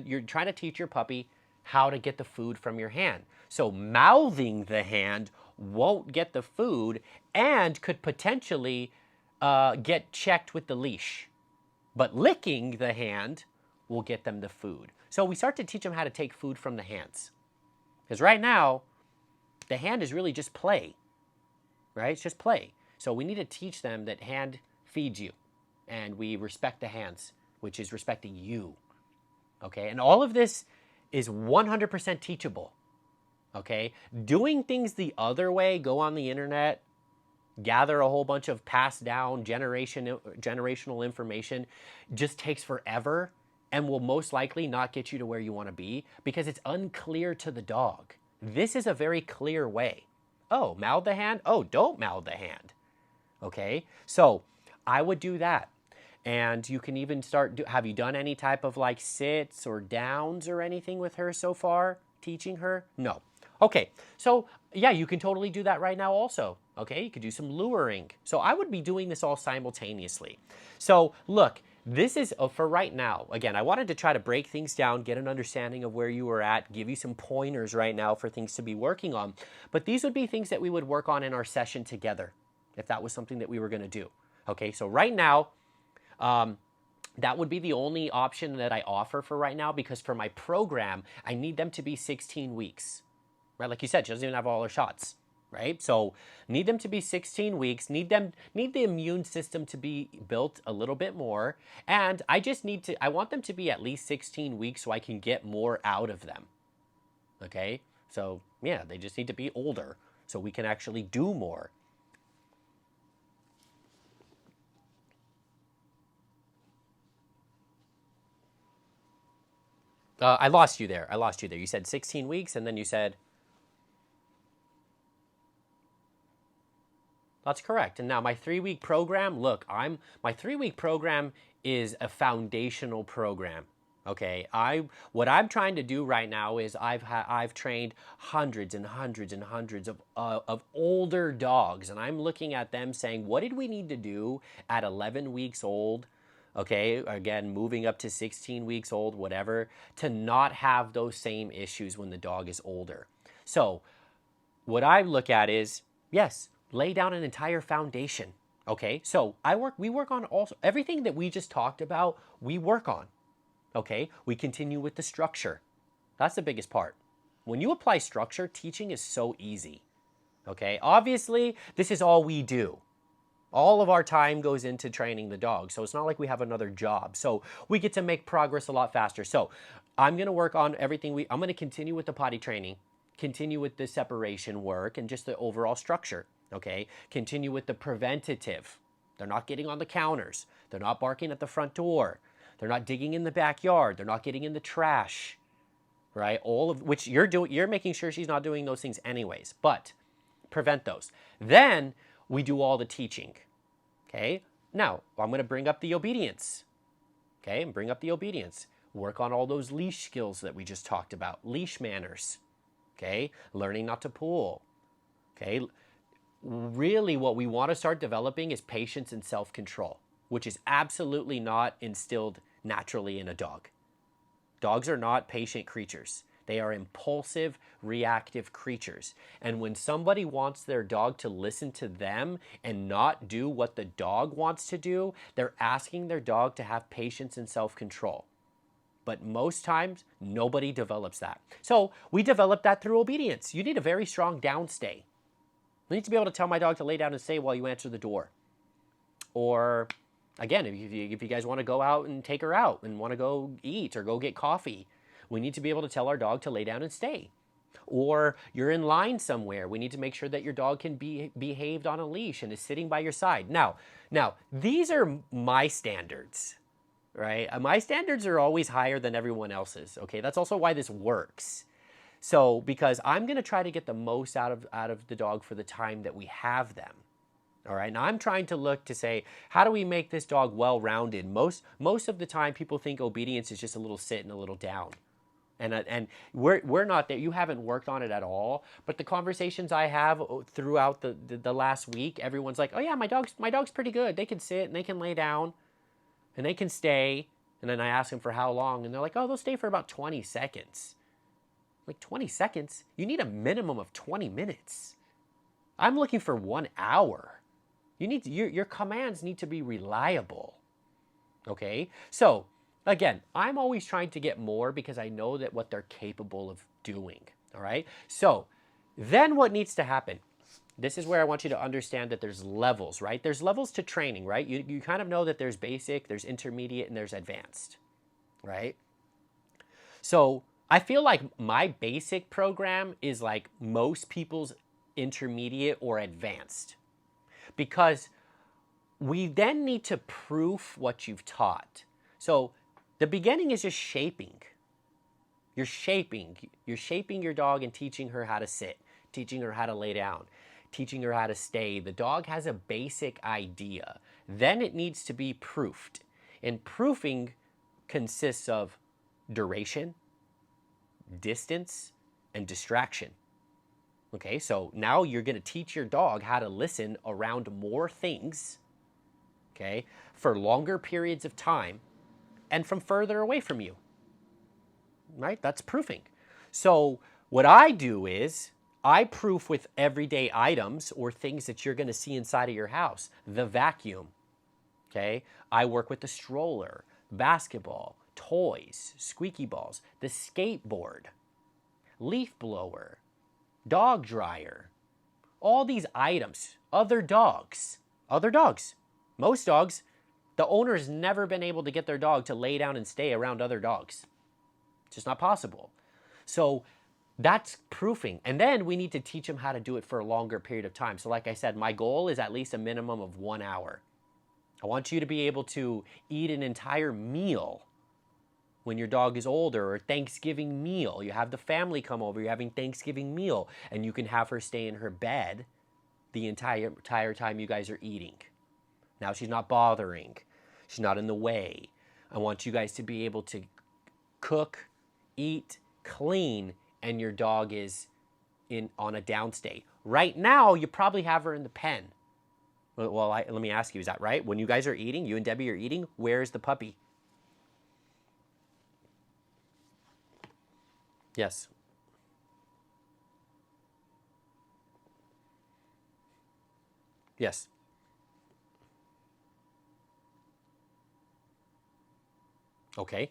you're trying to teach your puppy how to get the food from your hand. So mouthing the hand won't get the food and could potentially get checked with the leash. But licking the hand will get them the food. So we start to teach them how to take food from the hands. Because right now, the hand is really just play, right? It's just play. So we need to teach them that hand feeds you, and we respect the hands, which is respecting you, okay? And all of this is 100% teachable, okay? Doing things the other way, go on the internet, gather a whole bunch of passed down generational information, just takes forever and will most likely not get you to where you want to be because it's unclear to the dog. This is a very clear way. Oh, mouth the hand? Oh, don't mouth the hand, okay? So I would do that. And you can even have you done any type of like sits or downs or anything with her so far, teaching her? No. Okay, so yeah, you can totally do that right now also. Okay, you could do some luring. So I would be doing this all simultaneously. So look, this is for right now. Again, I wanted to try to break things down, get an understanding of where you were at, give you some pointers right now for things to be working on. But these would be things that we would work on in our session together. if that was something that we were going to do. Okay, so right now, that would be the only option that I offer for right now, because for my program, I need them to be 16 weeks, right? Like you said, she doesn't even have all her shots, right? So need them to be 16 weeks, need the immune system to be built a little bit more. And I want them to be at least 16 weeks so I can get more out of them. Okay? So yeah, they just need to be older so we can actually do more. I lost you there. You said 16 weeks, and then you said... That's correct. And now my 3-week program, look, my 3-week program is a foundational program. Okay, what I'm trying to do right now is I've trained hundreds and hundreds and hundreds of older dogs, and I'm looking at them saying, what did we need to do at 11 weeks old? Okay, again, moving up to 16 weeks old, whatever, to not have those same issues when the dog is older. So what I look at is, yes, lay down an entire foundation. Okay, so we work on everything that we just talked about, we work on. Okay, we continue with the structure. That's the biggest part. When you apply structure, teaching is so easy. Okay, obviously, this is all we do. All of our time goes into training the dog, so it's not like we have another job. So we get to make progress a lot faster. So I'm going to work on everything. I'm going to continue with the potty training, continue with the separation work, and just the overall structure. Okay, continue with the preventative. They're not getting on the counters. They're not barking at the front door. They're not digging in the backyard. They're not getting in the trash, right? All of which you're making sure she's not doing those things anyways, but prevent those. Then we do all the teaching, okay? Now, I'm going to bring up the obedience, okay? And bring up the obedience. Work on all those leash skills that we just talked about. Leash manners, okay? Learning not to pull, okay? Really what we want to start developing is patience and self-control, which is absolutely not instilled naturally in a dog. Dogs are not patient creatures. They are impulsive, reactive creatures. And when somebody wants their dog to listen to them and not do what the dog wants to do, they're asking their dog to have patience and self-control. But most times, nobody develops that. So we develop that through obedience. You need a very strong downstay. I need to be able to tell my dog to lay down and stay while you answer the door. Or, again, if you guys want to go out and take her out and want to go eat or go get coffee, we need to be able to tell our dog to lay down and stay. Or you're in line somewhere. We need to make sure that your dog can be behaved on a leash and is sitting by your side. Now, these are my standards, right? My standards are always higher than everyone else's, okay? That's also why this works. So, because I'm going to try to get the most out of the dog for the time that we have them. All right, now I'm trying to look to say, how do we make this dog well-rounded? Most of the time, people think obedience is just a little sit and a little down. And we're not there. You haven't worked on it at all. But the conversations I have throughout the last week, everyone's like, oh yeah, my dog's pretty good. They can sit and they can lay down and they can stay. And then I ask them for how long, and they're like, oh, they'll stay for about 20 seconds. Like 20 seconds? You need a minimum of 20 minutes. I'm looking for 1 hour. Your commands need to be reliable. Okay? So, again, I'm always trying to get more because I know that what they're capable of doing. All right? So, then what needs to happen? This is where I want you to understand that there's levels, right? There's levels to training, right? You kind of know that there's basic, there's intermediate, and there's advanced, right? So, I feel like my basic program is like most people's intermediate or advanced, because we then need to proof what you've taught. So the beginning is just shaping. You're shaping your dog and teaching her how to sit, teaching her how to lay down, teaching her how to stay. The dog has a basic idea. Then it needs to be proofed. And proofing consists of duration, distance, and distraction. Okay, so now you're going to teach your dog how to listen around more things, okay, for longer periods of time and from further away from you, right? That's proofing. So what I do is I proof with everyday items or things that you're going to see inside of your house. The vacuum, okay? I work with the stroller, basketball, toys, squeaky balls, the skateboard, leaf blower, dog dryer, all these items, other dogs, most dogs, the owner's never been able to get their dog to lay down and stay around other dogs. It's just not possible. So that's proofing. And then we need to teach them how to do it for a longer period of time. So like I said, my goal is at least a minimum of 1 hour. I want you to be able to eat an entire meal when your dog is older, or Thanksgiving meal. You have the family come over, you're having Thanksgiving meal, and you can have her stay in her bed the entire time you guys are eating. Now she's not bothering. She's not in the way. I want you guys to be able to cook, eat, clean, and your dog is on a downstay. Right now, you probably have her in the pen. Well, let me ask you, is that right? When you guys are eating, you and Debbie are eating, where's the puppy? Yes. Yes. Okay.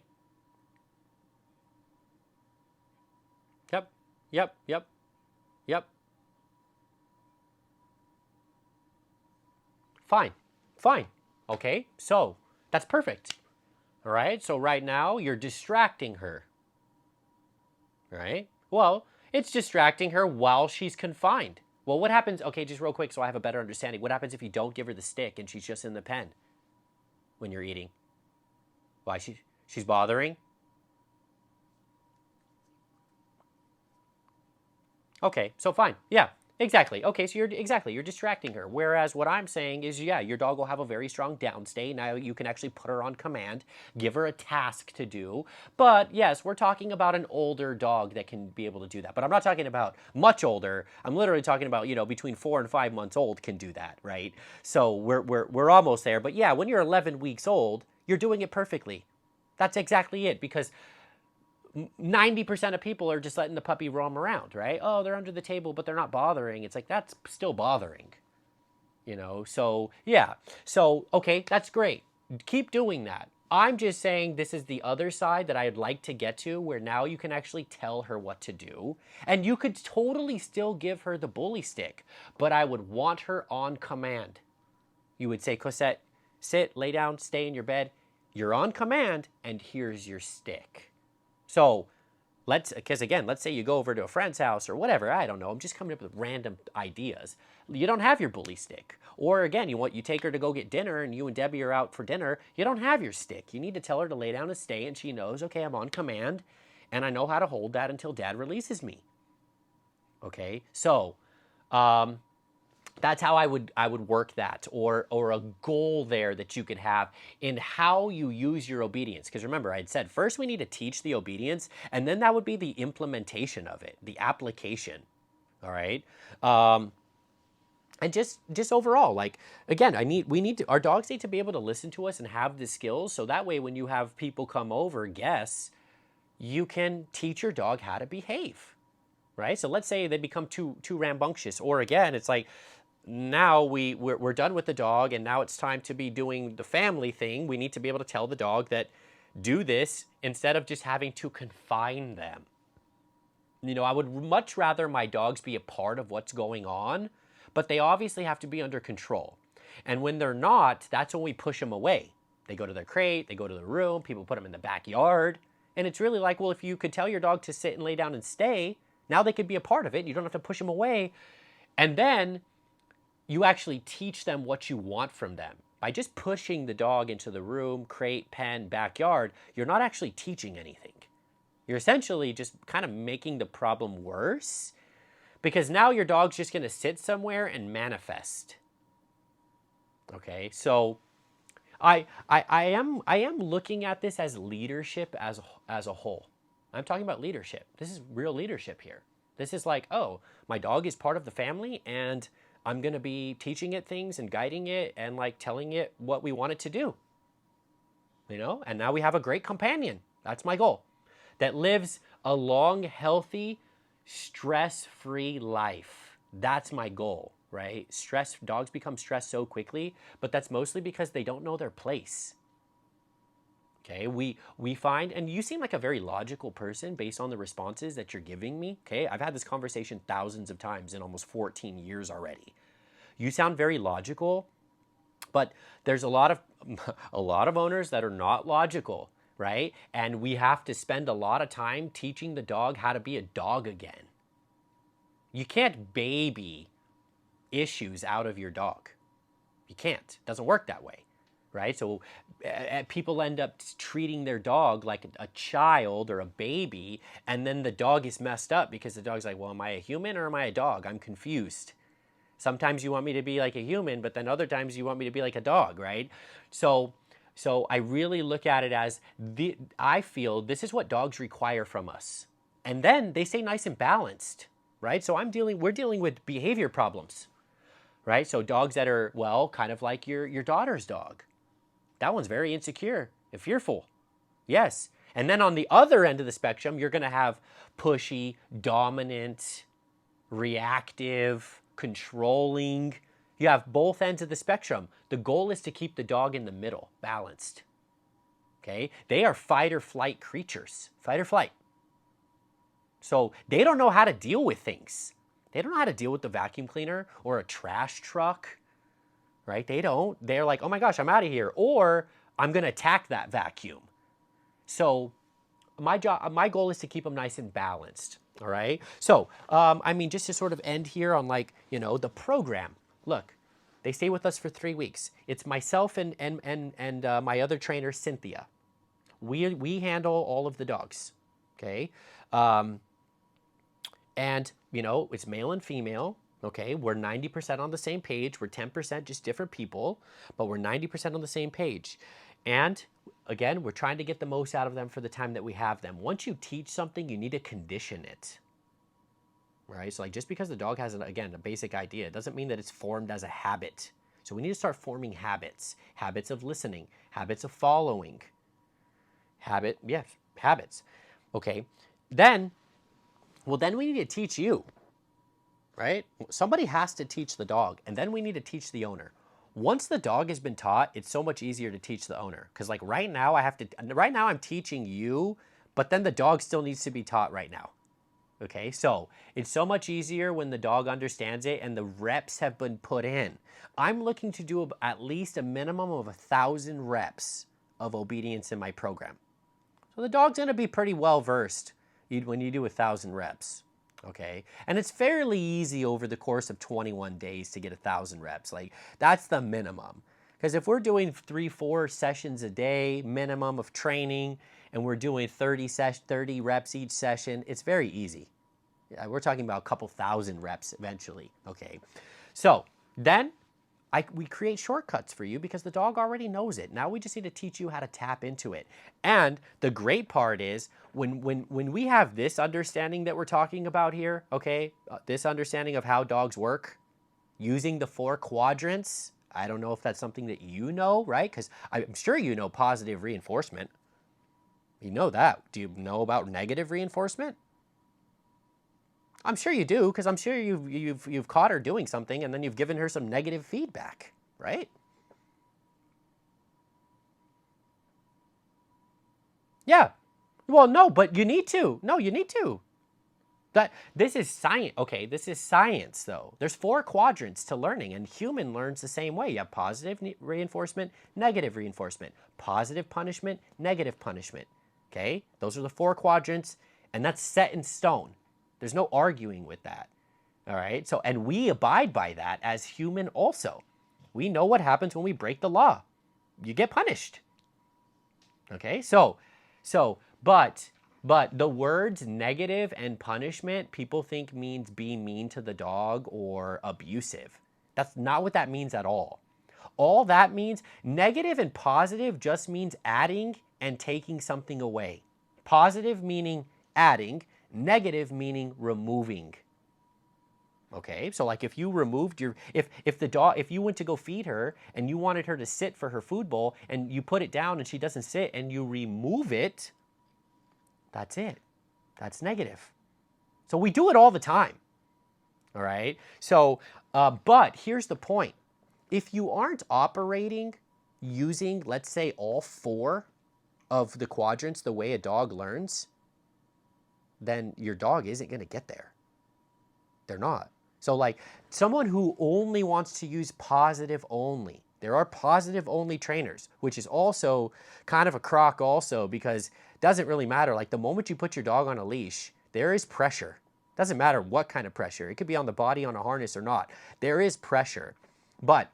Yep. Yep. Yep. Yep. Fine. Fine. Okay. So that's perfect. All right. So right now you're distracting her. Right? Well, it's distracting her while she's confined. Well, what happens? Okay, just real quick so I have a better understanding. What happens if you don't give her the stick and she's just in the pen when you're eating? Why she's bothering? Okay, so fine. Yeah, exactly. Okay, so you're distracting her. Whereas what I'm saying is, yeah, your dog will have a very strong downstay. Now you can actually put her on command, give her a task to do. But yes, we're talking about an older dog that can be able to do that. But I'm not talking about much older. I'm literally talking about, between 4 and 5 months old can do that, right? So we're almost there. But yeah, when you're 11 weeks old, you're doing it perfectly. That's exactly it, because 90% of people are just letting the puppy roam around, right? Oh, they're under the table, but they're not bothering. It's like, that's still bothering, So, yeah. So, okay, that's great. Keep doing that. I'm just saying this is the other side that I'd like to get to, where now you can actually tell her what to do. And you could totally still give her the bully stick, but I would want her on command. You would say, Cosette, sit, lay down, stay in your bed. You're on command, and here's your stick. So because again, let's say you go over to a friend's house or whatever, I don't know, I'm just coming up with random ideas. You don't have your bully stick. Or again, you take her to go get dinner and you and Debbie are out for dinner, you don't have your stick. You need to tell her to lay down and stay, and she knows, okay, I'm on command and I know how to hold that until Dad releases me. Okay, so that's how I would work that, or a goal there that you could have in how you use your obedience. Because remember, I had said first we need to teach the obedience, and then that would be the implementation of it, the application. All right. And just overall, like, again, our dogs need to be able to listen to us and have the skills, so that way when you have people come over, guests, you can teach your dog how to behave. Right? So let's say they become too rambunctious, or again, it's like, now we're done with the dog, and now it's time to be doing the family thing. We need to be able to tell the dog that do this instead of just having to confine them. I would much rather my dogs be a part of what's going on, but they obviously have to be under control. And when they're not, that's when we push them away. They go to their crate, they go to the room, people put them in the backyard. And it's really like, well, if you could tell your dog to sit and lay down and stay, now they could be a part of it. You don't have to push them away. And then you actually teach them what you want from them. By just pushing the dog into the room, crate, pen, backyard, you're not actually teaching anything. You're essentially just kind of making the problem worse, because now your dog's just going to sit somewhere and manifest. Okay, so I am looking at this as leadership as a whole. I'm talking about leadership. This is real leadership here. This is like, oh, my dog is part of the family, and I'm going to be teaching it things and guiding it and like telling it what we want it to do. And now we have a great companion. That's my goal. That lives a long, healthy, Stress-free life. That's my goal, right? Dogs become stressed so quickly, but that's mostly because they don't know their place. Okay, we find, and you seem like a very logical person based on the responses that you're giving me. Okay, I've had this conversation thousands of times in almost 14 years already. You sound very logical, but there's a lot of a lot of owners that are not logical, right? And we have to spend a lot of time teaching the dog how to be a dog again. You can't baby issues out of your dog. You can't. It doesn't work that way, right? So people end up treating their dog like a child or a baby, and then the dog is messed up because the dog's like, well, am I a human or am I a dog? I'm confused. Sometimes you want me to be like a human, but then other times you want me to be like a dog, right? So I really look at it as I feel this is what dogs require from us. And then they stay nice and balanced, right? So we're dealing with behavior problems, right? So dogs that are, well, kind of like your daughter's dog. That one's very insecure and fearful. Yes. And then on the other end of the spectrum, you're going to have pushy, dominant, reactive, controlling. You have both ends of the spectrum. The goal is to keep the dog in the middle, balanced. Okay? They are fight or flight creatures. Fight or flight. So they don't know how to deal with things. They don't know how to deal with the vacuum cleaner or a trash truck, right? They don't. They're like, oh my gosh, I'm out of here. Or I'm going to attack that vacuum. So my goal is to keep them nice and balanced. All right. So, I mean, just to sort of end here on the program. Look, they stay with us for 3 weeks. It's myself and my other trainer, Cynthia. We handle all of the dogs. Okay. And, it's male and female. Okay. We're 90% on the same page. We're 10% just different people, but we're 90% on the same page. And again, we're trying to get the most out of them for the time that we have them. Once you teach something, you need to condition it, right? So just because the dog has, a basic idea, it doesn't mean that it's formed as a habit. So we need to start forming habits of listening, habits of following, habits. Okay. Then we need to teach you, right? Somebody has to teach the dog, and then we need to teach the owner. Once the dog has been taught, it's so much easier to teach the owner. Because right now I'm teaching you, but then the dog still needs to be taught right now. Okay, so it's so much easier when the dog understands it and the reps have been put in. I'm looking to do at least a minimum of 1,000 reps of obedience in my program. So the dog's gonna be pretty well versed when you do 1,000 reps. Okay, and it's fairly easy over the course of 21 days to get 1,000 reps. That's the minimum. Because if we're doing 3-4 sessions a day minimum of training, and we're doing 30 reps each session, it's very easy. We're talking about a couple thousand reps eventually. Okay, so then we create shortcuts for you because the dog already knows it. Now we just need to teach you how to tap into it. And the great part is when we have this understanding that we're talking about here, okay, this understanding of how dogs work using the 4 quadrants. I don't know if that's something that you know, right? Because I'm sure you know positive reinforcement. You know that. Do you know about negative reinforcement? I'm sure you do, because I'm sure you've caught her doing something and then you've given her some negative feedback, right? Yeah. Well, no, but you need to. No, you need to. This is science. Okay, this is science, though. There's 4 quadrants to learning, and human learns the same way. You have positive reinforcement, negative reinforcement, positive punishment, negative punishment. Okay, those are the 4 quadrants, and that's set in stone. There's no arguing with that. All right. So, and we abide by that as human also. We know what happens when we break the law. You get punished. Okay. But the words negative and punishment, people think means be mean to the dog or abusive. That's not what that means at all. All that means, negative and positive just means adding and taking something away. Positive meaning adding, negative meaning removing. Okay, so if you removed if you went to go feed her and you wanted her to sit for her food bowl and you put it down and she doesn't sit and you remove it, that's it. That's negative. So we do it all the time. All right. So, but here's the point. If you aren't operating using, let's say, all 4 of the quadrants the way a dog learns, then your dog isn't going to get there. They're not. So like someone who only wants to use positive only, there are positive only trainers, which is also kind of a crock also, because it doesn't really matter. Like the moment you put your dog on a leash, there is pressure. Doesn't matter what kind of pressure. It could be on the body, on a harness or not. There is pressure. But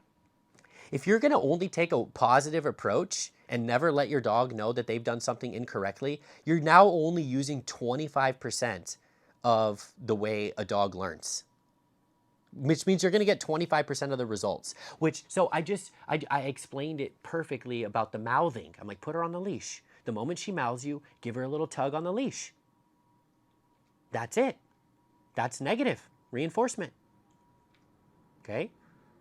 if you're going to only take a positive approach and never let your dog know that they've done something incorrectly, you're now only using 25% of the way a dog learns, which means you're going to get 25% of the results. So I explained it perfectly about the mouthing. I'm like, put her on the leash. The moment she mouths you, give her a little tug on the leash. That's it. That's negative reinforcement. Okay?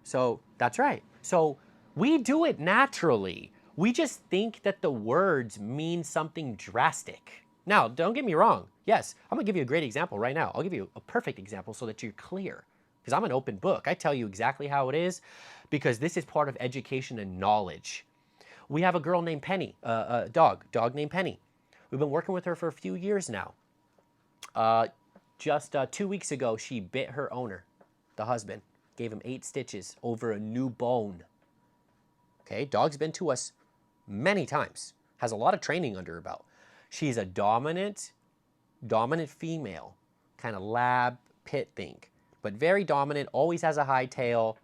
So that's right. So we do it naturally. We just think that the words mean something drastic. Now, don't get me wrong. Yes, I'm going to give you a great example right now. I'll give you a perfect example so that you're clear. Because I'm an open book. I tell you exactly how it is because this is part of education and knowledge. We have a girl named Penny, a dog named Penny. We've been working with her for a few years now. Just 2 weeks ago, she bit her owner, the husband, gave him 8 stitches over a new bone. Okay, dog's been to us many times, has a lot of training under her belt. She's a dominant female, kind of lab pit thing, but very dominant, always has a high tail,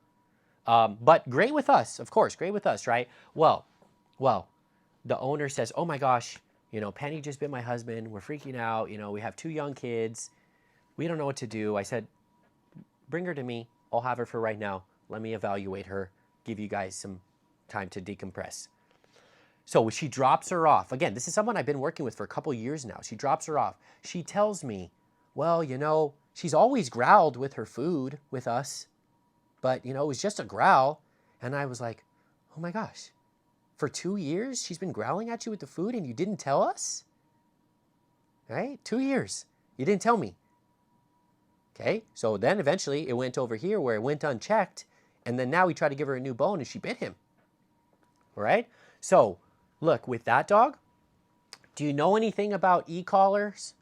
but great with us, of course, great with us, right? Well, the owner says, oh my gosh, Penny just bit my husband, we're freaking out, we have 2 young kids, we don't know what to do. I said, bring her to me. I'll have her for right now. Let me evaluate her, give you guys some time to decompress. So she drops her off. Again, this is someone I've been working with for a couple years now. She drops her off. She tells me, well, she's always growled with her food with us, but, it was just a growl. And I was like, oh my gosh, for 2 years, she's been growling at you with the food and you didn't tell us? Right? 2 years. You didn't tell me. Okay, so then eventually it went over here where it went unchecked, and then now we try to give her a new bone and she bit him. All right, so look, with that dog, do you know anything about e-collars?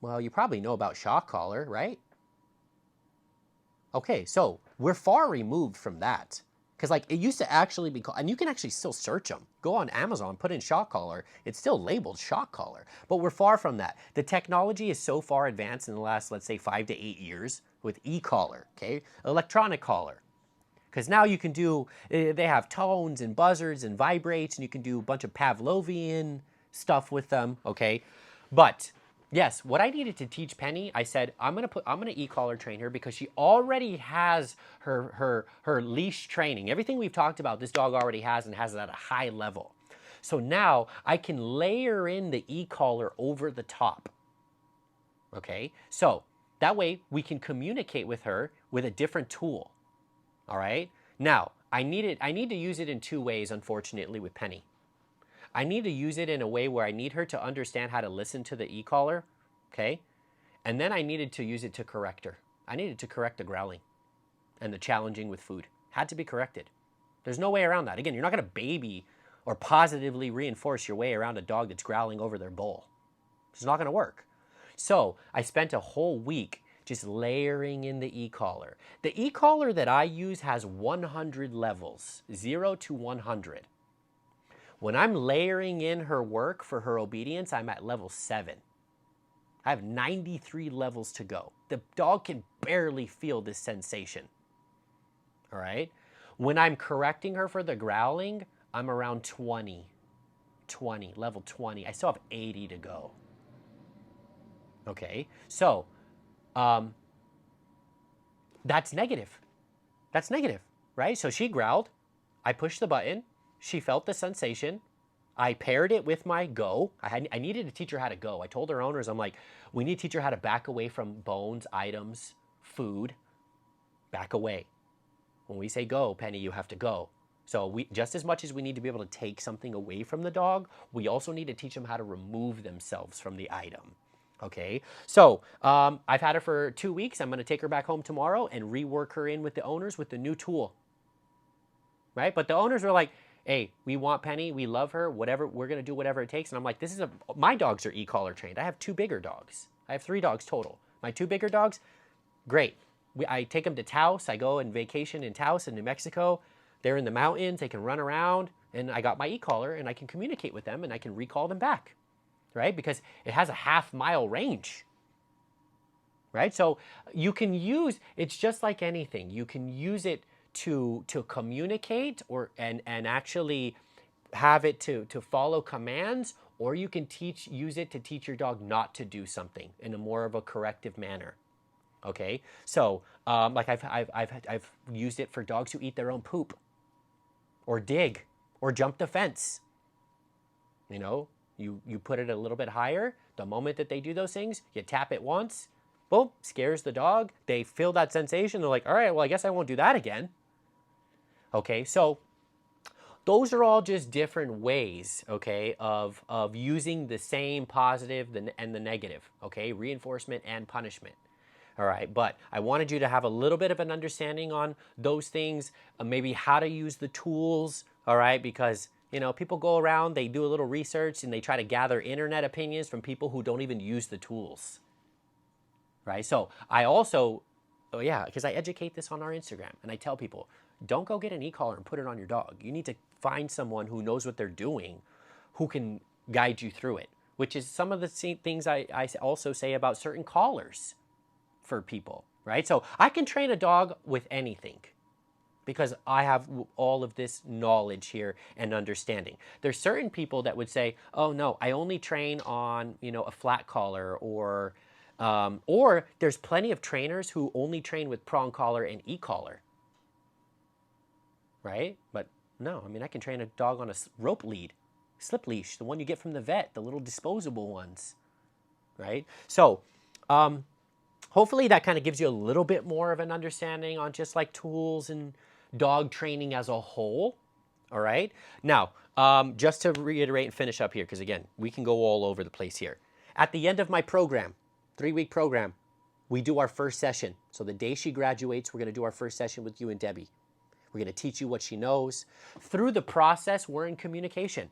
Well, you probably know about shock collar, right? Okay, so we're far removed from that. Because like it used to actually be called, and you can actually still search them. Go on Amazon, put in shock collar. It's still labeled shock collar, but we're far from that. The technology is so far advanced in the last, let's say 5 to 8 years with e-collar, okay? Electronic collar. Because now you can do, they have tones and buzzards and vibrates, and you can do a bunch of Pavlovian stuff with them, okay? But yes, what I needed to teach Penny, I said, I'm gonna e-collar train her because she already has her leash training. Everything we've talked about, this dog already has and has it at a high level. So now I can layer in the e-collar over the top. Okay, so that way we can communicate with her with a different tool. All right. Now I need to use it in 2 ways, unfortunately, with Penny. I need to use it in a way where I need her to understand how to listen to the e-collar, okay? And then I needed to use it to correct her. I needed to correct the growling and the challenging with food. Had to be corrected. There's no way around that. Again, you're not going to baby or positively reinforce your way around a dog that's growling over their bowl. It's not going to work. So I spent a whole week just layering in the e-collar. The e-collar that I use has 100 levels, 0 to 100. When I'm layering in her work for her obedience, I'm at level 7. I have 93 levels to go. The dog can barely feel this sensation. All right? When I'm correcting her for the growling, I'm around 20, level 20. I still have 80 to go. Okay? So, that's negative. That's negative, right? So she growled. I pushed the button. She felt the sensation. I paired it with my go. I needed to teach her how to go. I told her owners, I'm like, we need to teach her how to back away from bones, items, food. Back away. When we say go, Penny, you have to go. So we, just as much as we need to be able to take something away from the dog, we also need to teach them how to remove themselves from the item. Okay, so I've had her for 2 weeks. I'm going to take her back home tomorrow and rework her in with the owners with the new tool, right? But the owners were like, hey, we want Penny, we love her, whatever, we're going to do whatever it takes. And I'm like, my dogs are e-collar trained. I have 2 bigger dogs. I have 3 dogs total. My 2 bigger dogs, great. I take them to Taos. I go and vacation in Taos in New Mexico. They're in the mountains. They can run around. And I got my e-collar and I can communicate with them and I can recall them back, right? Because it has a half-mile range, right? So you can use, it's just like anything. You can use it to communicate and actually have it to follow commands, or you can use it to teach your dog not to do something in a more of a corrective manner. Okay, so like I've used it for dogs who eat their own poop, or dig, or jump the fence. You know, you put it a little bit higher. The moment that they do those things, you tap it once, boom, scares the dog. They feel that sensation. They're like, all right, well, I guess I won't do that again. Okay, so those are all just different ways, okay, of using the same positive and the negative, okay, reinforcement and punishment. All right, but I wanted you to have a little bit of an understanding on those things, maybe how to use the tools, all right, because, you know, people go around, they do a little research and they try to gather internet opinions from people who don't even use the tools, right? So I also, oh yeah, because I educate this on our Instagram and I tell people, don't go get an e-collar and put it on your dog. You need to find someone who knows what they're doing, who can guide you through it, which is some of the things I also say about certain collars for people, right? So I can train a dog with anything because I have all of this knowledge here and understanding. There's certain people that would say, oh no, I only train on, you know, a flat collar, or there's plenty of trainers who only train with prong collar and e-collar, right? But no, I mean, I can train a dog on a rope lead, slip leash, the one you get from the vet, the little disposable ones, right? So, hopefully that kind of gives you a little bit more of an understanding on just like tools and dog training as a whole. All right. Now, just to reiterate and finish up here, because again, we can go all over the place here. At the end of my program, 3-week program, we do our first session. So the day she graduates, we're going to do our first session with you and Debbie. We're going to teach you what she knows. Through the process, we're in communication.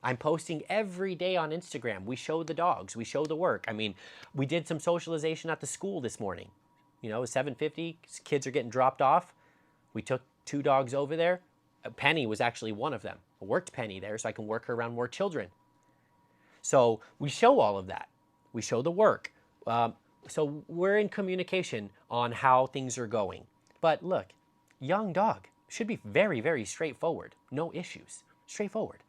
I'm posting every day on Instagram. We show the dogs, we show the work. I mean, we did some socialization at the school this morning. You know, 7:50, kids are getting dropped off. We took 2 dogs over there. Penny was actually one of them. I worked Penny there so I can work her around more children. So we show all of that. We show the work. So we're in communication on how things are going. But look, young dog should be very, very straightforward. No issues. Straightforward.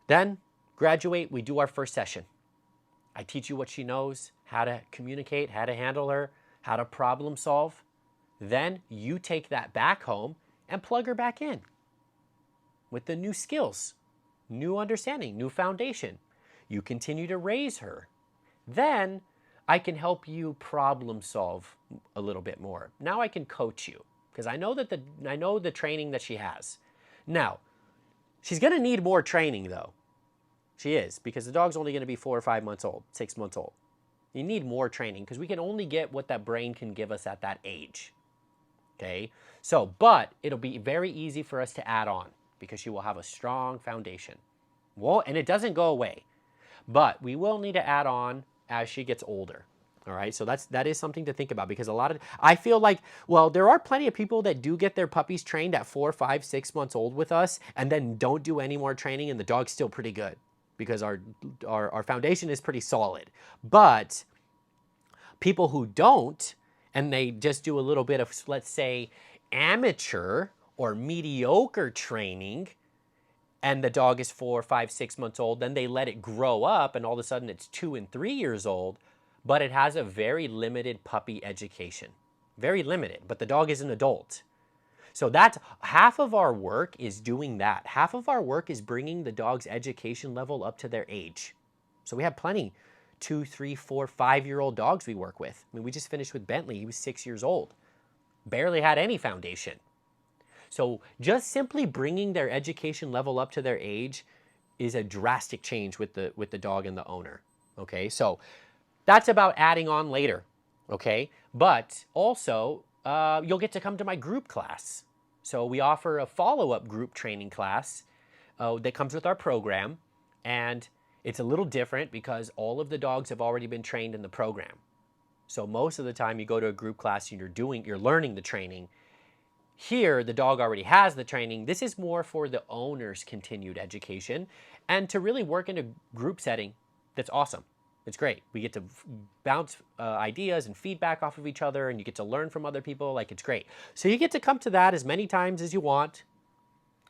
Then, graduate, we do our first session. I teach you what she knows, how to communicate, how to handle her, how to problem solve. Then you take that back home and plug her back in with the new skills, new understanding, new foundation. You continue to raise her. Then I can help you problem solve a little bit more. Now I can coach you because I know the training that she has. Now, she's going to need more training though. She is, because the dog's only going to be 4 or 5 months old, 6 months old. You need more training because we can only get what that brain can give us at that age. Okay? So, but it'll be very easy for us to add on because she will have a strong foundation. Well, and it doesn't go away, but we will need to add on as she gets older. All right, so that is something to think about because I feel like, well, there are plenty of people that do get their puppies trained at 4, 5, 6 months old with us and then don't do any more training and the dog's still pretty good because our foundation is pretty solid. But people who don't, and they just do a little bit of, let's say, amateur or mediocre training, and the dog is 4, 5, 6 months old, then they let it grow up and all of a sudden it's 2 and 3 years old, but it has a very limited puppy education. Very limited, but the dog is an adult. So that's half of our work is doing that. Half of our work is bringing the dog's education level up to their age. So we have plenty 2, 3, 4, 5-year-old dogs we work with. I mean, we just finished with Bentley. He was 6 years old. Barely had any foundation. So just simply bringing their education level up to their age is a drastic change with the dog and the owner. Okay, so that's about adding on later. Okay, but also you'll get to come to my group class. So we offer a follow-up group training class that comes with our program, and it's a little different because all of the dogs have already been trained in the program. So most of the time you go to a group class and you're learning the training. Here, the dog already has the training. This is more for the owner's continued education and to really work in a group setting. That's awesome. It's great. We get to bounce ideas and feedback off of each other, and you get to learn from other people. Like, it's great. So you get to come to that as many times as you want.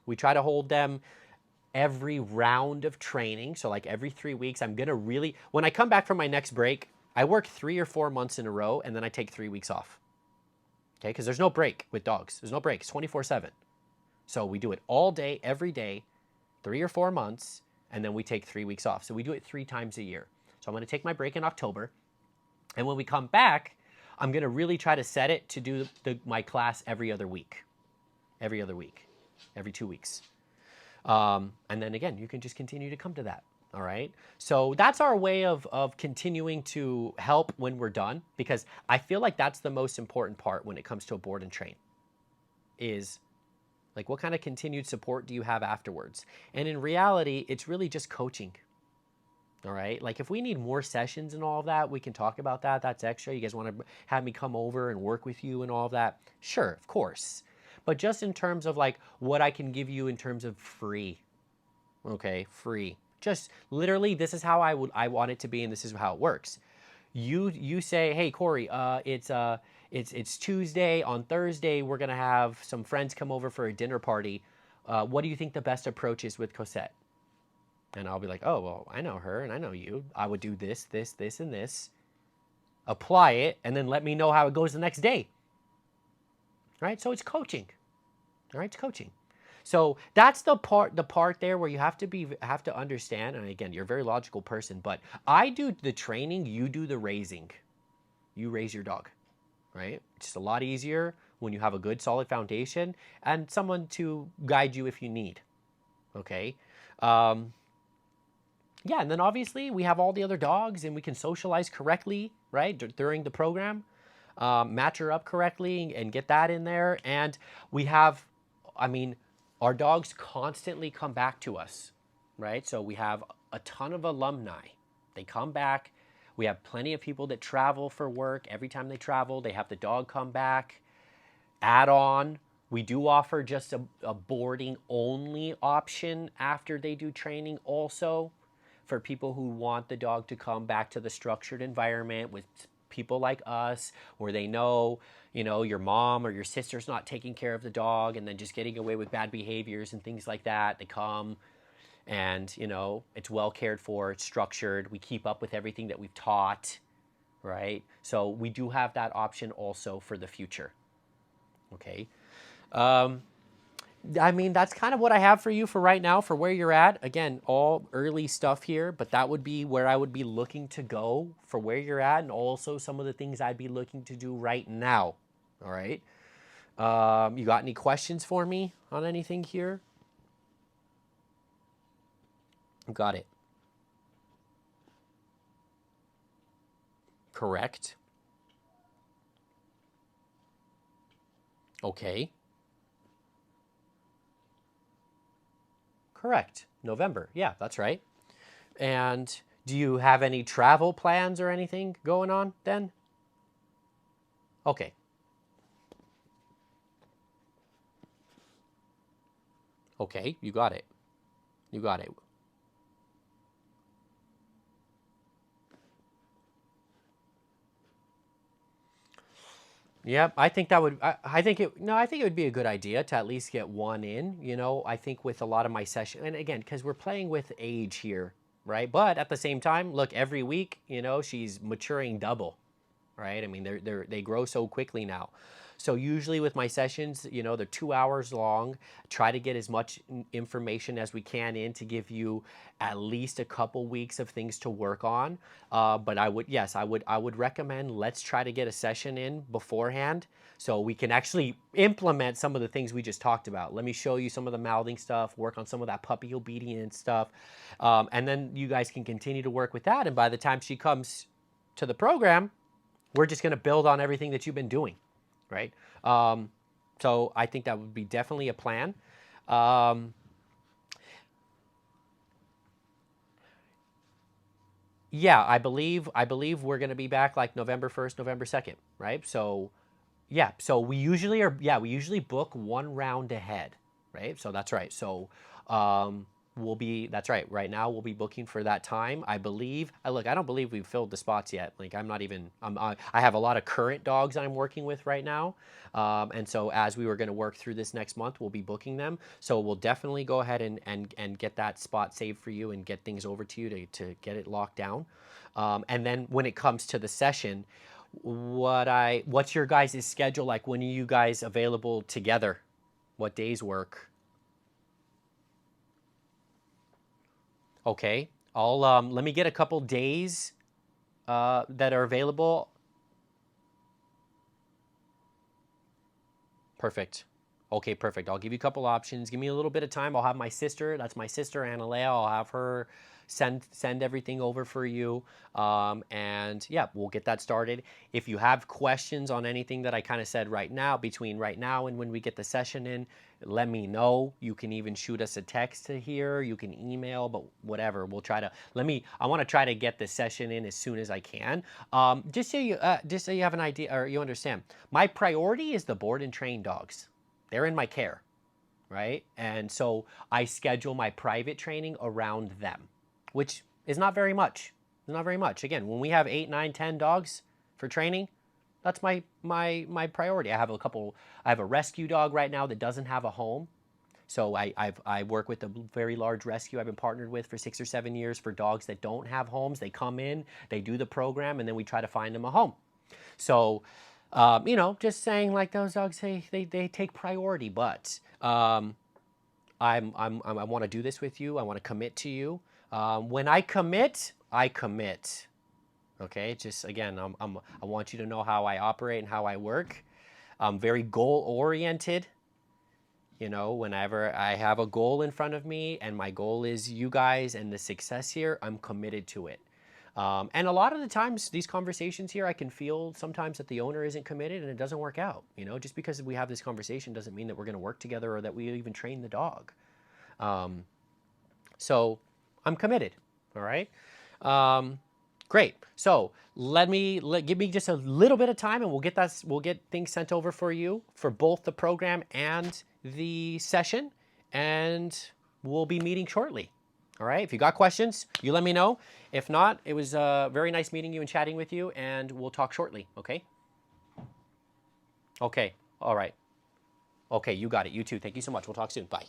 We try to hold them every round of training. So like every 3 weeks, I'm going to really, when I come back from my next break, I work 3 or 4 months in a row, and then I take 3 weeks off. Okay, because there's no break with dogs. There's no break. It's 24/7. So we do it all day, every day, 3 or 4 months, and then we take 3 weeks off. So we do it 3 times a year. So I'm going to take my break in October, and when we come back, I'm going to really try to set it to do my class every other week, every 2 weeks. And then again, you can just continue to come to that. All right. So that's our way of continuing to help when we're done, because I feel like that's the most important part when it comes to a board and train is like, what kind of continued support do you have afterwards? And in reality, it's really just coaching. All right. Like if we need more sessions and all of that, we can talk about that. That's extra. You guys want to have me come over and work with you and all of that? Sure, of course. But just in terms of like what I can give you in terms of free. Okay, free. Just literally, this is how I want it to be, and this is how it works. You say, hey Corey, it's Tuesday. On Thursday, we're gonna have some friends come over for a dinner party. What do you think the best approach is with Cosette? And I'll be like, oh well, I know her and I know you. I would do this, this, this, and this. Apply it, and then let me know how it goes the next day. Right? So it's coaching. All right, it's coaching. So that's the part there where you have to understand, and again, you're a very logical person, but I do the training, you do the raising. You raise your dog, right? It's just a lot easier when you have a good solid foundation and someone to guide you if you need, okay? Yeah, and then obviously we have all the other dogs and we can socialize correctly, right, during the program, match her up correctly and get that in there. And we have, I mean, our dogs constantly come back to us, right? So we have a ton of alumni. They come back. We have plenty of people that travel for work. Every time they travel, they have the dog come back. Add on, we do offer just a boarding only option after they do training also for people who want the dog to come back to the structured environment with people like us, where they know, you know, your mom or your sister's not taking care of the dog and then just getting away with bad behaviors and things like that. They come and, you know, it's well cared for, it's structured. We keep up with everything that we've taught, right? So we do have that option also for the future. Okay. I mean, that's kind of what I have for you for right now, for where you're at. Again, all early stuff here, but that would be where I would be looking to go for where you're at, and also some of the things I'd be looking to do right now. All right. You got any questions for me on anything here? Got it. Correct. Okay. Correct. November. Yeah, that's right. And do you have any travel plans or anything going on then? Okay. Okay, you got it. You got it. Yep, I think that would, I think it, no, I think it would be a good idea to at least get one in, you know. I think with a lot of my session, and again, because we're playing with age here, right? But at the same time, look, every week, you know, she's maturing double, right? I mean, they grow so quickly now. So usually with my sessions, you know, they're 2 hours long. Try to get as much information as we can in to give you at least a couple weeks of things to work on. But I would, yes, I would recommend let's try to get a session in beforehand so we can actually implement some of the things we just talked about. Let me show you some of the mouthing stuff, work on some of that puppy obedience stuff. And then you guys can continue to work with that. And by the time she comes to the program, we're just going to build on everything that you've been doing, right? So I think that would be definitely a plan. Yeah, I believe we're going to be back like November 1st, November 2nd, right? So yeah, so we usually book one round ahead, right? So that's right. So that's right. Right now we'll be booking for that time. I believe, look, I don't believe we've filled the spots yet. Like I'm not even, I have a lot of current dogs I'm working with right now. And so as we were going to work through this next month, we'll be booking them. So we'll definitely go ahead and get that spot saved for you and get things over to you to get it locked down. And then when it comes to the session, what's your guys' schedule like? When are you guys available together? What days work? Okay, I'll let me get a couple days that are available. Perfect. Okay, perfect. I'll give you a couple options. Give me a little bit of time. I'll have my sister, that's my sister, Analea. I'll have her send everything over for you. And yeah, we'll get that started. If you have questions on anything that I kind of said right now, between right now and when we get the session in, let me know. You can even shoot us a text to here. You can email, but whatever. We'll try to, I want to try to get the session in as soon as I can. Just so you have an idea or you understand, my priority is the board and train dogs. They're in my care, right? And so I schedule my private training around them, which is not very much. It's not very much. Again, when we have 8, 9, 10 dogs for training, that's my priority. I have a rescue dog right now that doesn't have a home. So I work with a very large rescue I've been partnered with for 6 or 7 years for dogs that don't have homes. They come in, they do the program, and then we try to find them a home. So, just saying like those dogs, they take priority, but I want to do this with you. I want to commit to you. When I commit, I commit. Okay, just again, I want you to know how I operate and how I work. I'm very goal oriented. Whenever I have a goal in front of me and my goal is you guys and the success here, I'm committed to it. And a lot of the times, these conversations here, I can feel sometimes that the owner isn't committed and it doesn't work out. Just because we have this conversation doesn't mean that we're going to work together or that we even train the dog. So I'm committed. All right. Great. So give me just a little bit of time and we'll get things sent over for you for both the program and the session. And we'll be meeting shortly. All right. If you got questions, you let me know. If not, it was very nice meeting you and chatting with you, and we'll talk shortly. Okay. Okay. All right. Okay. You got it. You too. Thank you so much. We'll talk soon. Bye.